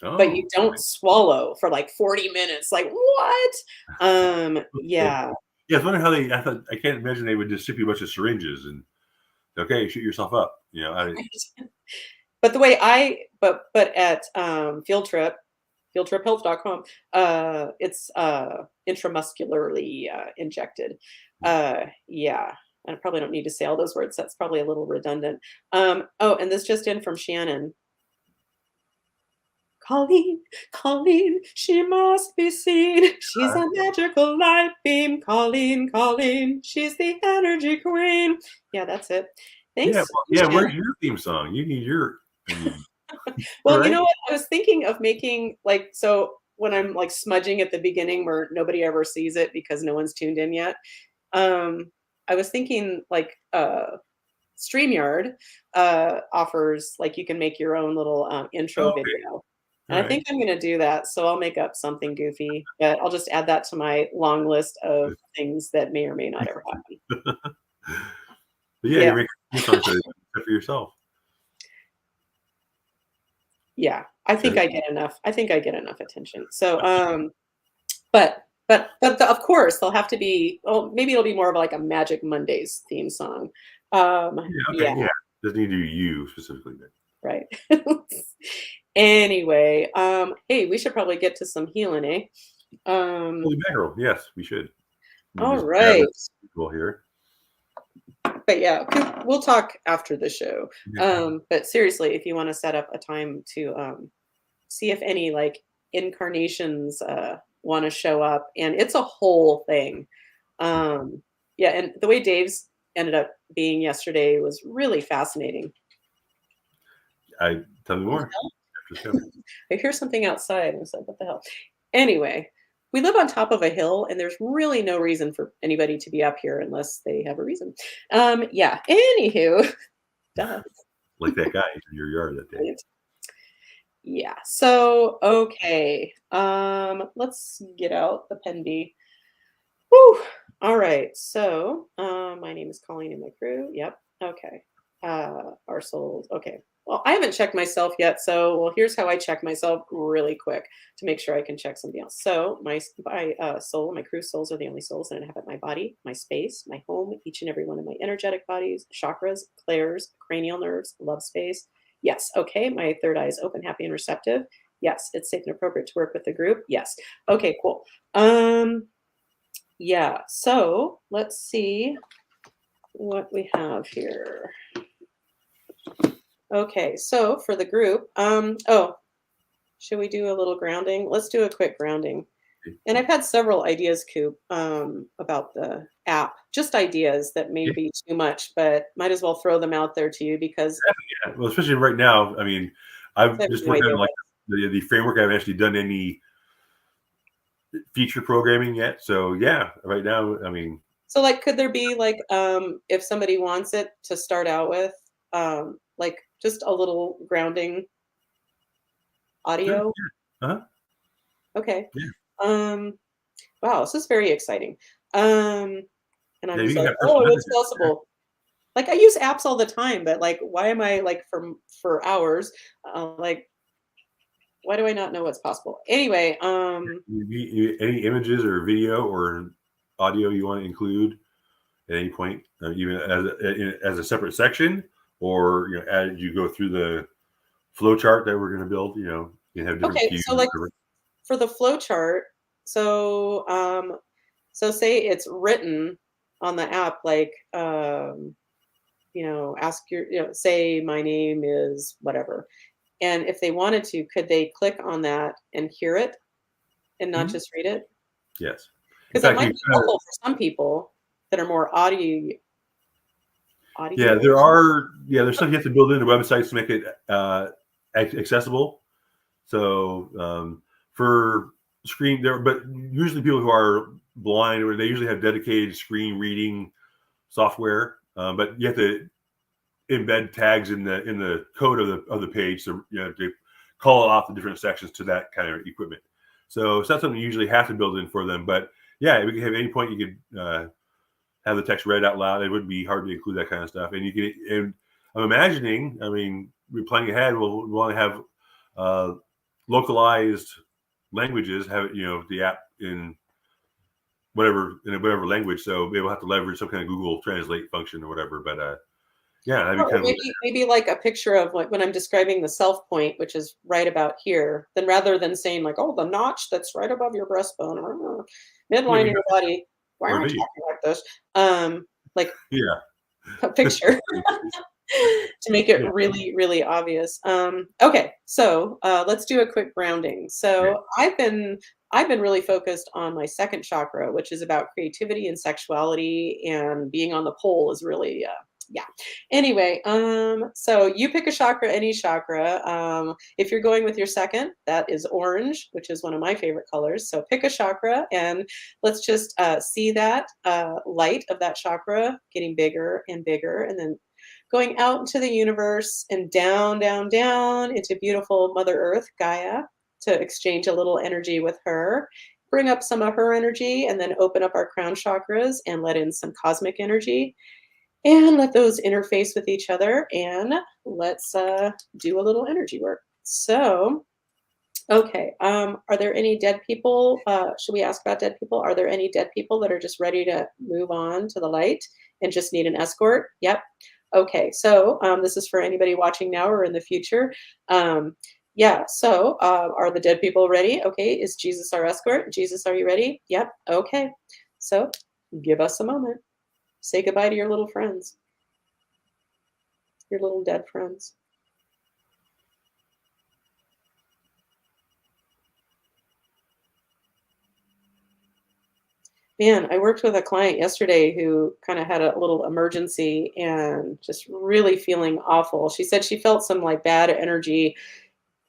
but you Oh, don't swallow for like 40 minutes. Like, what? so Yeah. Yeah, I was wondering how they. I can't imagine they would just ship you a bunch of syringes and okay, shoot yourself up. You know, But the way but at, Field Trip, fieldtriphealth.com, it's, intramuscularly, injected. Yeah, I probably don't need to say all those words, that's probably a little redundant. Oh, and this just in from Shannon. Colleen, Colleen, she must be seen. She's a magical light beam. Colleen, Colleen, she's the energy queen. Yeah, that's it. yeah, Thanks, well, yeah. Shannon. Where's your theme song? You need your. I mean, Well, you right? know what? I was thinking of making like so when I'm like smudging at the beginning where nobody ever sees it because no one's tuned in yet. I was thinking like StreamYard offers like you can make your own little intro Oh, okay. video. All And I right. think I'm going to do that. So I'll make up something goofy, but I'll just add that to my long list of things that may or may not ever happen. But yeah, Yeah. you're making theme songs for yourself. Yeah. I think So, I get enough. I think I get enough attention. So, but of course they'll have to be. Oh, maybe it'll be more of like a Magic Mondays theme song. yeah, Yeah, okay, yeah. Doesn't need to be you specifically. But right. Anyway, hey, we should probably get to some healing, eh? Um, holy mackerel! Yes, we should. Let me all just grab right. this people here. But yeah, we'll talk after the show. Yeah. But seriously, if you want to set up a time to see if any like incarnations want to show up, and it's a whole thing. Um, yeah, and the way Dave's ended up being yesterday was really fascinating. I tell me What the more hell? after the show. I hear something outside. I was like, what the hell? Anyway, we live on top of a hill, and there's really no reason for anybody to be up here unless they have a reason. Yeah. Anywho, duh. Like that guy in your yard that day. Yeah. So, okay. Let's get out the pen B. Whew. All right. So, my name is Colleen and my crew. Yep. Okay. Our souls. Okay. Well, I haven't checked myself yet. So, well, here's how I check myself really quick to make sure I can check somebody else. So, my soul, my crew souls are the only souls that inhabit my body, my space, my home, each and every one of my energetic bodies, chakras, clairs, cranial nerves, love space. Yes. Okay. My third eye is open, happy, and receptive. Yes. It's safe and appropriate to work with the group. Yes. Okay. Cool. Yeah, so let's see what we have here. Okay, so for the group, oh, should we do a little grounding? Let's do a quick grounding. And I've had several ideas, Coop, about the app, just ideas that may Yeah, be too much, but might as well throw them out there to you because yeah. Well, especially right now. I mean, I I've have just no worked idea on like what. the framework. I haven't actually done any feature programming yet. So yeah, right now, I mean, So, like, could there be like, if somebody wants it to start out with, like just a little grounding sure, audio? yeah, Okay. yeah, Um, wow, this is very exciting. Um, and I'm yeah. You just can like, have personal "Oh, what's messages. possible?" Like, I use apps all the time, but, like, why am I, like, for hours, like, why do I not know what's possible? Anyway, Any images or video or audio you want to include at any point, even as a separate section, or as you go through the flow chart that we're going to build. You can have different okay, cues. so, like, for the flow chart, so, so say it's written on the app, like, ask say my name is whatever, and if they wanted to, could they click on that and hear it and not Mhm. just read it? Yes. In Because it fact, might you be helpful for some people that are more yeah, audio. there's stuff you have to build into websites to make it accessible. So for screen there, but usually people who are blind or they usually have dedicated screen reading software. But you have to embed tags in the code of the page, so to call off the different sections to that kind of equipment. So it's not something you usually have to build in for them. But yeah, we could have at any point you could have the text read out loud. It wouldn't be hard to include that kind of stuff. And you can. And I'm imagining. I mean, we're planning ahead. We'll want to have localized languages. Have the app in whatever in whatever language. So we'll have to leverage some kind of Google Translate function or whatever. But yeah, that'd be Or kind of maybe like a picture of like when I'm describing the self point, which is right about here, then rather than saying like, "Oh, the notch that's right above your breastbone or midline maybe of your body." Why or am a I video. talking like this? Like Yeah. a picture to make it Yeah. really, really obvious. Okay, so let's do a quick grounding. Okay. So I've been really focused on my second chakra, which is about creativity and sexuality, and being on the pole is really yeah. Anyway, so you pick a chakra, any chakra. If you're going with your second, that is orange, which is one of my favorite colors. So pick a chakra and let's just see that light of that chakra getting bigger and bigger, and then going out into the universe and down, down, down into beautiful Mother Earth, Gaia, to exchange a little energy with her. Bring up some of her energy and then open up our crown chakras and let in some cosmic energy and let those interface with each other. And let's do a little energy work. So, okay, are there any dead people? Should we ask about dead people? Are there any dead people that are just ready to move on to the light and just need an escort? Yep. Okay, so this is for anybody watching now or in the future. Yeah, so are the dead people ready? Okay, is Jesus our escort? Jesus, are you ready? Yep. Okay, so give us a moment. Say goodbye to your little friends, your little dead friends. Man, I worked with a client yesterday who kind of had a little emergency and just really feeling awful. She said she felt some like bad energy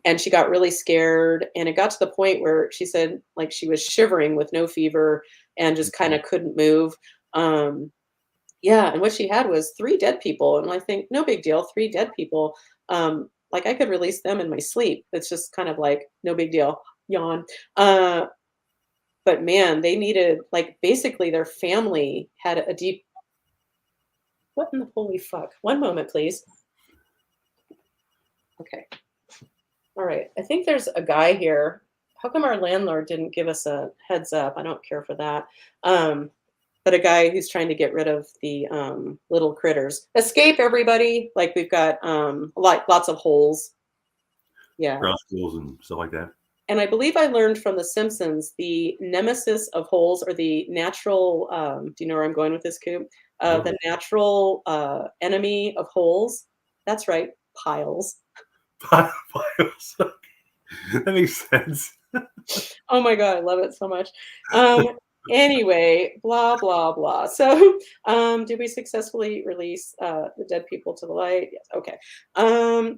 and she got really scared. And it got to the point where she said like she was shivering with no fever and just kind of couldn't move. Um, yeah, and what she had was three dead people. And I think, no big deal, three dead people. Like I could release them in my sleep. It's just kind of like, no big deal. Yawn. But man, they needed like basically their family had a deep what in the holy fuck? One moment, please. Okay. All right. I think there's a guy here. How come our landlord didn't give us a heads up? I don't care for that. Um, but a guy who's trying to get rid of the little critters. Escape, everybody! Like we've got lots of holes. Yeah. Ground schools and stuff like that. And I believe I learned from The Simpsons the nemesis of holes or the natural, do you know where I'm going with this, Coop? The No. natural enemy of holes. That's right, piles. Bios. That makes sense. Oh my God, I love it so much. Um, anyway, blah, blah, blah. So, did we successfully release the dead people to the light? Yes. Okay.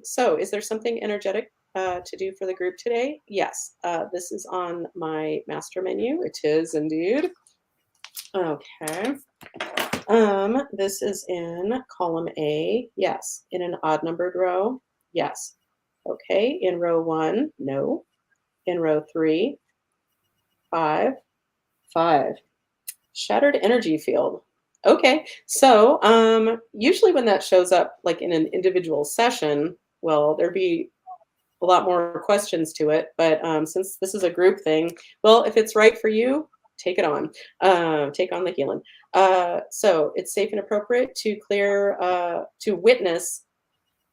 So, is there something energetic to do for the group today? Yes. This is on my master menu. It is indeed. Okay. This is in column A. Yes. In an odd numbered row. Yes. Okay. In row one. No. In row three. Five. Five. Shattered energy field. Okay. So, usually when that shows up like in an individual session, well, there'd be a lot more questions to it. But since this is a group thing, well, if it's right for you, take it on. Take on the healing. So it's safe and appropriate to clear, to witness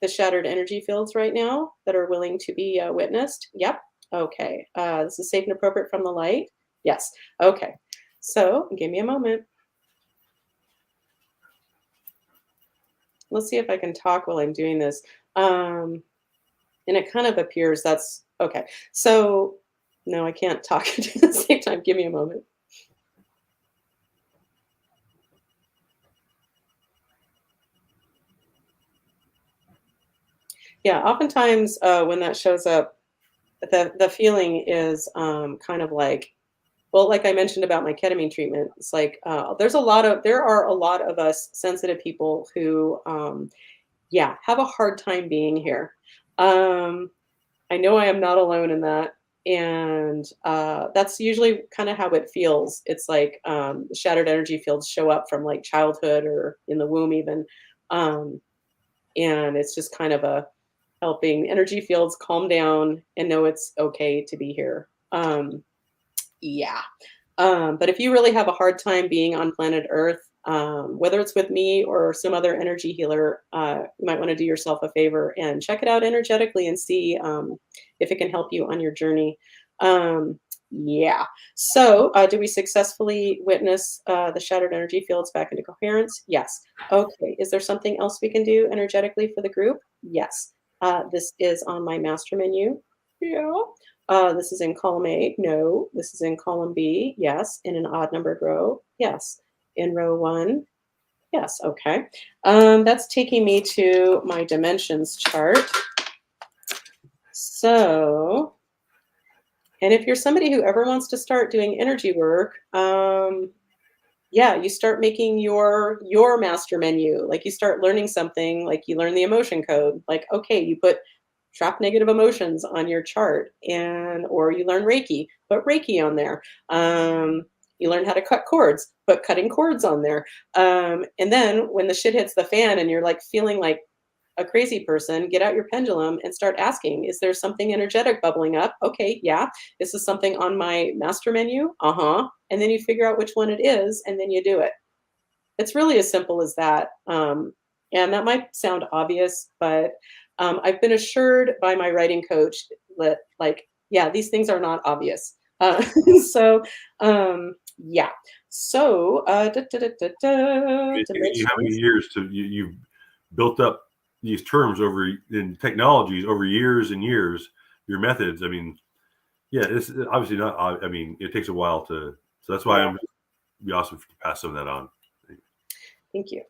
the shattered energy fields right now that are willing to be witnessed. Yep. Okay. This is safe and appropriate from the light. Yes. Okay. So give me a moment. Let's see if I can talk while I'm doing this. And it kind of appears that's okay. So no, I can't talk at the same time. Give me a moment. Yeah, oftentimes when that shows up, the feeling is kind of like, well, like I mentioned about my ketamine treatment, it's like there are a lot of us sensitive people who, yeah, have a hard time being here. Um, I know I am not alone in that. And that's usually kind of how it feels. It's like the shattered energy fields show up from like childhood or in the womb, even. Um, and it's just kind of a helping energy fields calm down and know it's okay to be here. Yeah. But if you really have a hard time being on planet Earth, whether it's with me or some other energy healer, you might want to do yourself a favor and check it out energetically and see if it can help you on your journey. Um, yeah. So, did we successfully witness the shattered energy fields back into coherence? Yes. Okay. Is there something else we can do energetically for the group? Yes. This is on my master menu. Yeah. This is in column A. No. This is in column B. Yes. In an odd numbered row. Yes. In row one. Yes. Okay. That's taking me to my dimensions chart. So, and if you're somebody who ever wants to start doing energy work, yeah, you start making your master menu. Like you start learning something, like you learn the emotion code. Like, okay, you put trap negative emotions on your chart, and or you learn Reiki, put Reiki on there. You learn how to cut cords, put cutting cords on there. And then when the shit hits the fan and you're like feeling like a crazy person, get out your pendulum and start asking, is there something energetic bubbling up? Okay, yeah. Is this something on my master menu? Uh-huh. And then you figure out which one it is and then you do it. It's really as simple as that. And that might sound obvious, but I've been assured by my writing coach that, like, yeah, these things are not obvious. So, yeah. So, It's taken you how many dimensions. years to you've built up these terms over in technologies over years and years, your methods. I mean, yeah, it's obviously not. I mean, it takes a while to. So that's why Yeah. I'm be awesome to pass some of that on. Thank you.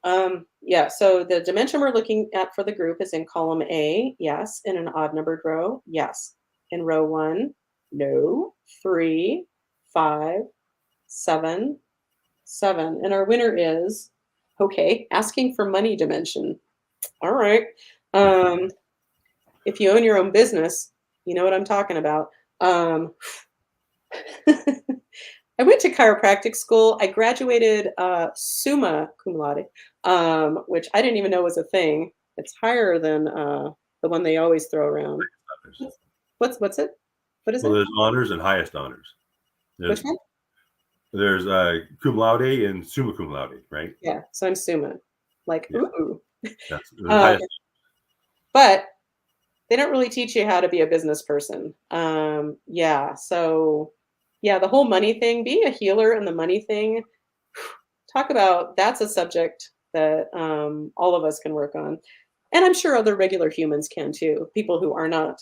Yeah, so the dimension we're looking at for the group is in column A, yes. In an odd numbered row, yes. In row one, no. 3, 5, 7, 7. And our winner is, okay, asking for money dimension. All right. Um, if you own your own business, you know what I'm talking about. Um, I went to chiropractic school. I graduated summa cum laude, which I didn't even know was a thing. It's higher than the one they always throw around. What's what's it? What is Well, it? there's honors and highest honors. Which There's one? there's cum laude and summa cum laude, right? Yeah, so I'm summa. Like Yeah, ooh. that's the Uh, highest. but they don't really teach you how to be a business person. Yeah, so yeah, the whole money thing, being a healer and the money thing, talk about that's a subject that all of us can work on. And I'm sure other regular humans can too. People who are not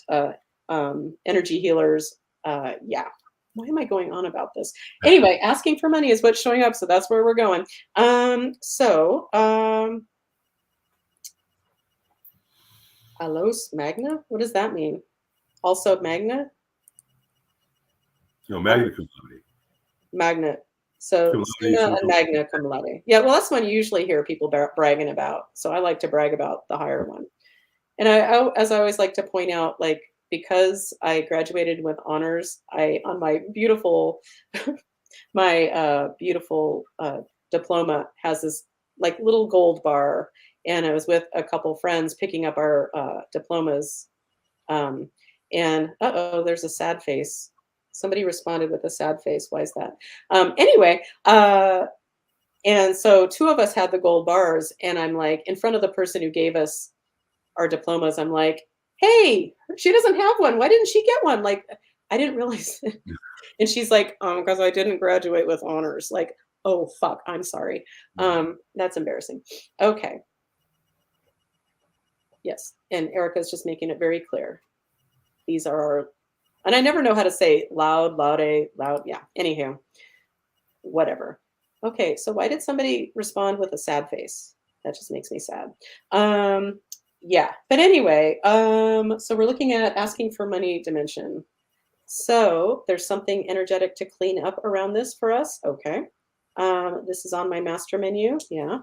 energy healers. Yeah. Why am I going on about this? Anyway, asking for money is what's showing up. So that's where we're going. Alos Magna? What does that mean? Also Magna? No, Uh, magna cum laude. Magnet. So Cum laude, summa summa and cum magna cum laude. Yeah, well, that's one you usually hear people bragging about. So I like to brag about the higher one. And as I always like to point out, like because I graduated with honors, I on my beautiful my beautiful diploma has this like little gold bar, and I was with a couple friends picking up our diplomas, um, and oh, there's a sad face. Somebody responded with a sad face. Why is that? Anyway, and so two of us had the gold bars, and I'm like in front of the person who gave us our diplomas. I'm like, hey, she doesn't have one. Why didn't she get one? Like, I didn't realize. And she's like, because I didn't graduate with honors. Like, oh fuck, I'm sorry. That's embarrassing. Okay. Yes. And Erica's just making it very clear. These are our, and I never know how to say loud, laude, loud. Yeah. Anywho, whatever. Okay. So why did somebody respond with a sad face? That just makes me sad. Yeah. But anyway, so we're looking at asking for money dimension. So there's something energetic to clean up around this for us. Okay. This is on my master menu. Yeah.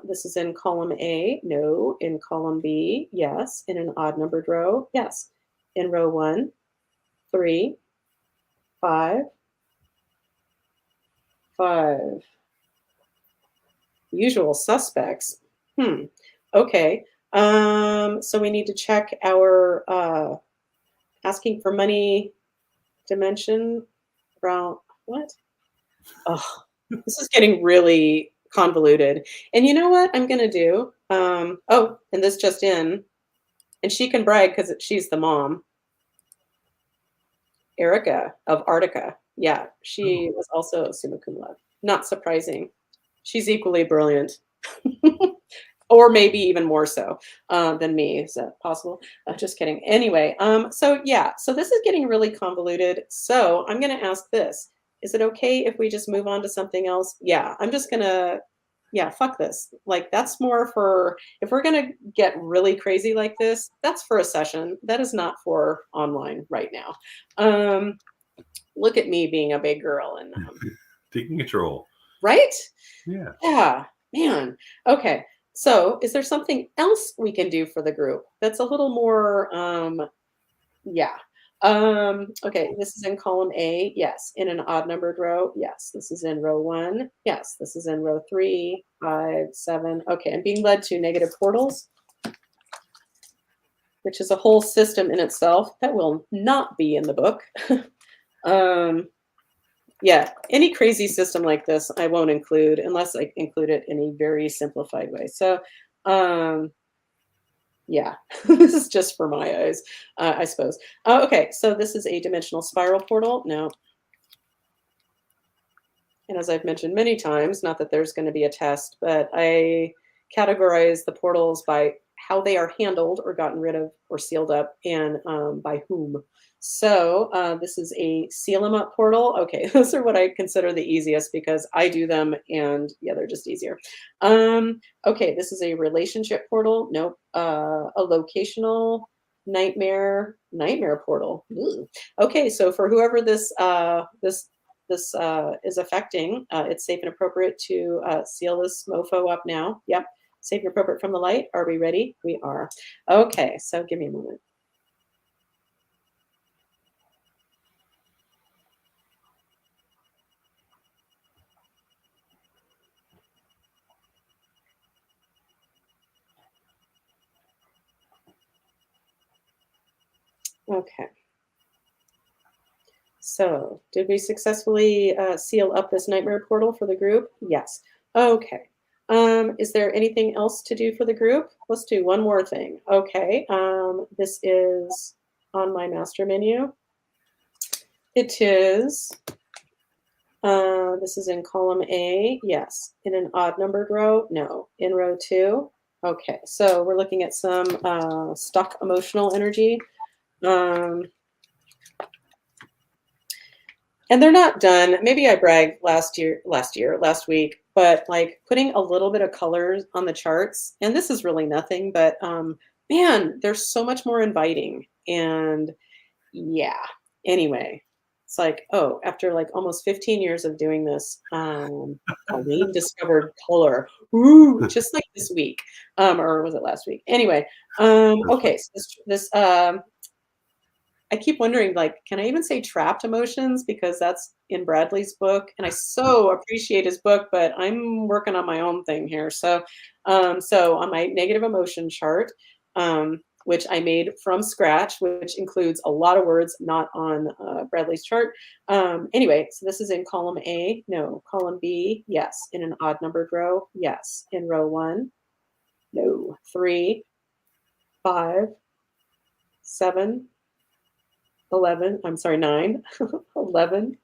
This is in column A. No. In column B. Yes. In an odd numbered row. Yes. In row 1, 3, 5, 5. Usual suspects. Okay. So we need to check our asking for money. dimension around what? Oh, this is getting really convoluted. And you know what I'm gonna do? Oh, and this just in, and she can brag because she's the mom. Erica of Artica. Yeah, Oh, she was also summa cum laude. Not surprising. She's equally brilliant. Or maybe even more so, than me. Is that possible? Just kidding. Anyway, so yeah, so this is getting really convoluted. So I'm gonna ask this. Is it okay if we just move on to something else? Yeah, I'm just gonna yeah, fuck this. Like that's more for if we're gonna get really crazy like this, that's for a session. That is not for online right now. Um, look at me being a big girl and taking control. right? Yeah. Yeah, man. Okay. So, is there something else we can do for the group that's a little more yeah. Okay, this is in column A. Yes. In an odd numbered row. Yes. This is in row 1. Yes. This is in row 3, 5, 7. Okay, I'm being led to negative portals, which is a whole system in itself that will not be in the book. um Yeah, any crazy system like this, I won't include unless I include it in a very simplified way. So, um, yeah, this is just for my eyes, I suppose. Okay, so this is a dimensional spiral portal. No, and as I've mentioned many times, not that there's going to be a test, but I categorize the portals by how they are handled or gotten rid of or sealed up and by whom. So this is a seal them up portal. Okay, those are what I consider the easiest because I do them and yeah, they're just easier. Okay, this is a relationship portal. Nope. A locational nightmare portal. Ooh. Okay, so for whoever this is affecting, it's safe and appropriate to seal this mofo up now. Yep. Safe and appropriate from the light. Are we ready? We are. Okay. So give me a moment. Okay. So did we successfully seal up this nightmare portal for the group? Yes. Okay. Is there anything else to do for the group? Let's do one more thing. Okay. This is on my master menu. It is this is in column A. Yes. In an odd numbered row? No. In row 2? Okay. So we're looking at some stuck emotional energy. Um, and they're not done. Maybe I bragged last week, but like putting a little bit of colors on the charts, and this is really nothing, but man, they're so much more inviting. And yeah. Anyway, it's like, oh, after like almost 15 years of doing this, Colleen discovered color. Ooh, just like this week. Or was it last week? Anyway, That's fun. okay, so this I keep wondering, like, can I even say trapped emotions? Because that's in Bradley's book, and I so appreciate his book, but I'm working on my own thing here. So, so on my negative emotion chart, which I made from scratch, which includes a lot of words not on Bradley's chart. Anyway, so this is in column A. No, column B. Yes. In an odd numbered row. Yes. In row 1. No. 3, 5, 7, 11. I'm sorry, 9, 11.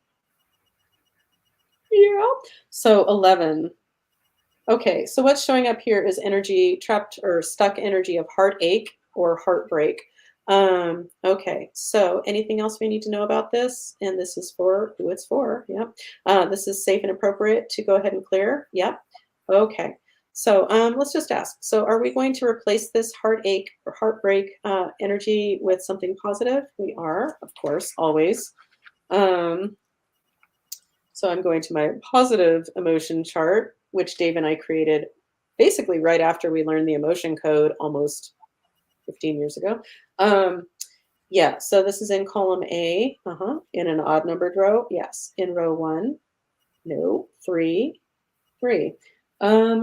Yeah. So 11. Okay. So what's showing up here is energy, trapped or stuck energy of heartache or heartbreak. Okay. So anything else we need to know about this? And this is for who it's for. Yep. This is safe and appropriate to go ahead and clear. Yep. Okay. So let's just ask. So are we going to replace this heartache or heartbreak energy with something positive? We are, of course, always. Um, so I'm going to my positive emotion chart, which Dave and I created basically right after we learned the emotion code almost 15 years ago. Yeah, so this is in column A, in an odd numbered row. Yes, in row 1, no, 3, 3.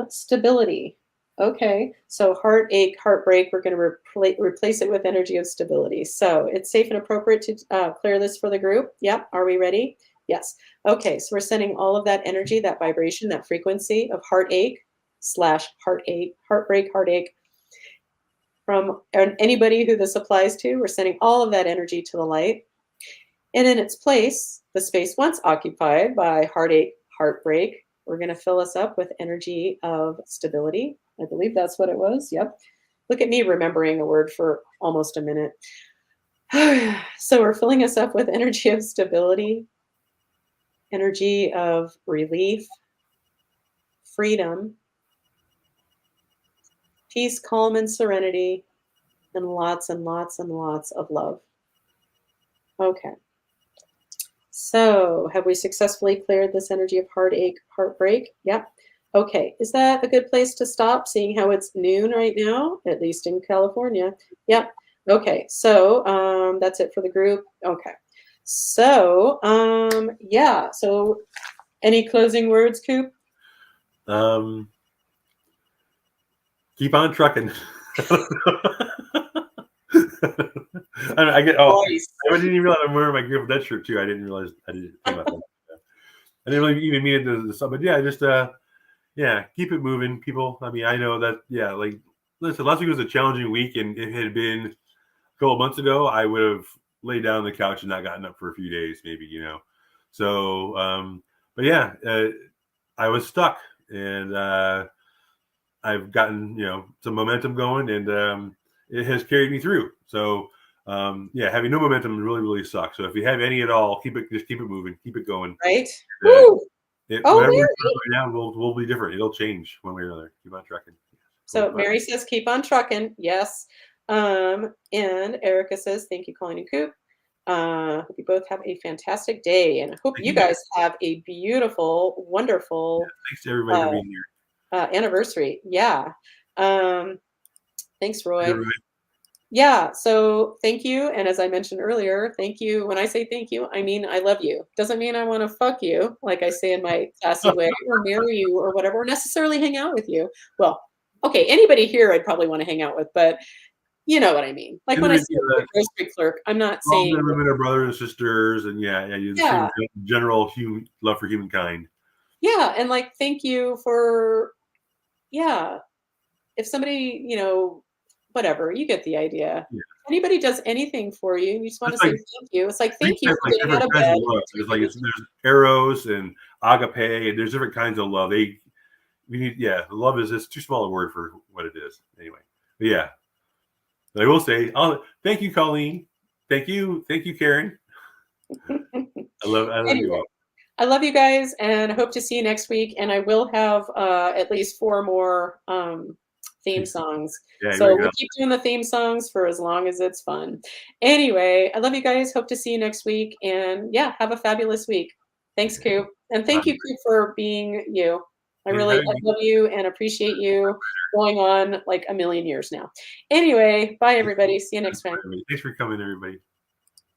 Stability. Okay, so heartache, heartbreak, we're going to replace it with energy of stability. So it's safe and appropriate to clear this for the group. Yep. Are we ready? Yes. Okay, so we're sending all of that energy, that vibration, that frequency of heartache slash heartache, heartbreak, heartache from anybody who this applies to. We're sending all of that energy to the light. And in its place, the space once occupied by heartache, heartbreak, we're going to fill us up with energy of stability. I believe that's what it was. Yep. Look at me remembering a word for almost a minute. So we're filling us up with energy of stability, energy of relief, freedom, peace, calm, and serenity, and lots and lots and lots of love. Okay. So, have we successfully cleared this energy of heartache, heartbreak? Yep. Okay. Is that a good place to stop, seeing how it's noon right now, at least in California? Yep. Okay. So, that's it for the group. Okay. So, yeah. So, any closing words, Coop? Keep on trucking. I get. Oh, Nice. I didn't even realize I'm wearing my Grateful Dead shirt too. I didn't realize I didn't think about that. I didn't really even mean it to the sub, but yeah, just yeah, keep it moving, people. I mean, I know that. Yeah, like listen, last week was a challenging week, and if it had been a couple of months ago, I would have laid down on the couch and not gotten up for a few days, maybe, you know. So, but yeah, I was stuck, and I've gotten, you know, some momentum going, and it has carried me through. So yeah, having no momentum really, really sucks. So if you have any at all, just keep it moving, keep it going. Right? Uh, Woo! Oh, whatever Mary. it's right now will be different. It'll change one way or another. Keep on trucking. So Mary says, keep on trucking. Yes. And Erica says, thank you, Colleen and Coop. Hope you both have a fantastic day. And I hope Thank you you guys. guys have a beautiful, wonderful Thanks to everybody for being here. anniversary. Yeah. Thanks, Thanks, Roy. everybody. Yeah. So thank you. And as I mentioned earlier, thank you. When I say thank you, I mean I love you. Doesn't mean I want to fuck you, like I say in my sassy way, or marry you or whatever, or necessarily hang out with you. Well, okay, anybody here I'd probably want to hang out with, but you know what I mean. Like And when the I you say know, the grocery clerk, I'm not all men saying, and women are brothers and sisters, and yeah, you the yeah, same general human love for humankind. yeah. And like, thank you for, yeah. If somebody, whatever, you get the idea. Yeah. Anybody does anything for you, you just want to Just say like thank you. It's like, we thank you have for like getting out different of kinds bed. of love. There's eros and agape, and there's different kinds of love. We need, yeah, love is just too small a word for what it is. Anyway, but yeah, but I will say, thank you, Colleen. Thank you, Karen. I love you Anyway, all. I love you guys and hope to see you next week. And I will have at least 4 more theme songs. Yeah, So very we'll good. keep doing the theme songs for as long as it's fun. Anyway, I love you guys. Hope to see you next week. And yeah, have a fabulous week. Thanks, Coop. And thank you, Coop, for being you. I love you and appreciate you going on like a million years now. Anyway, bye, everybody. See you next time. Thanks for coming, everybody.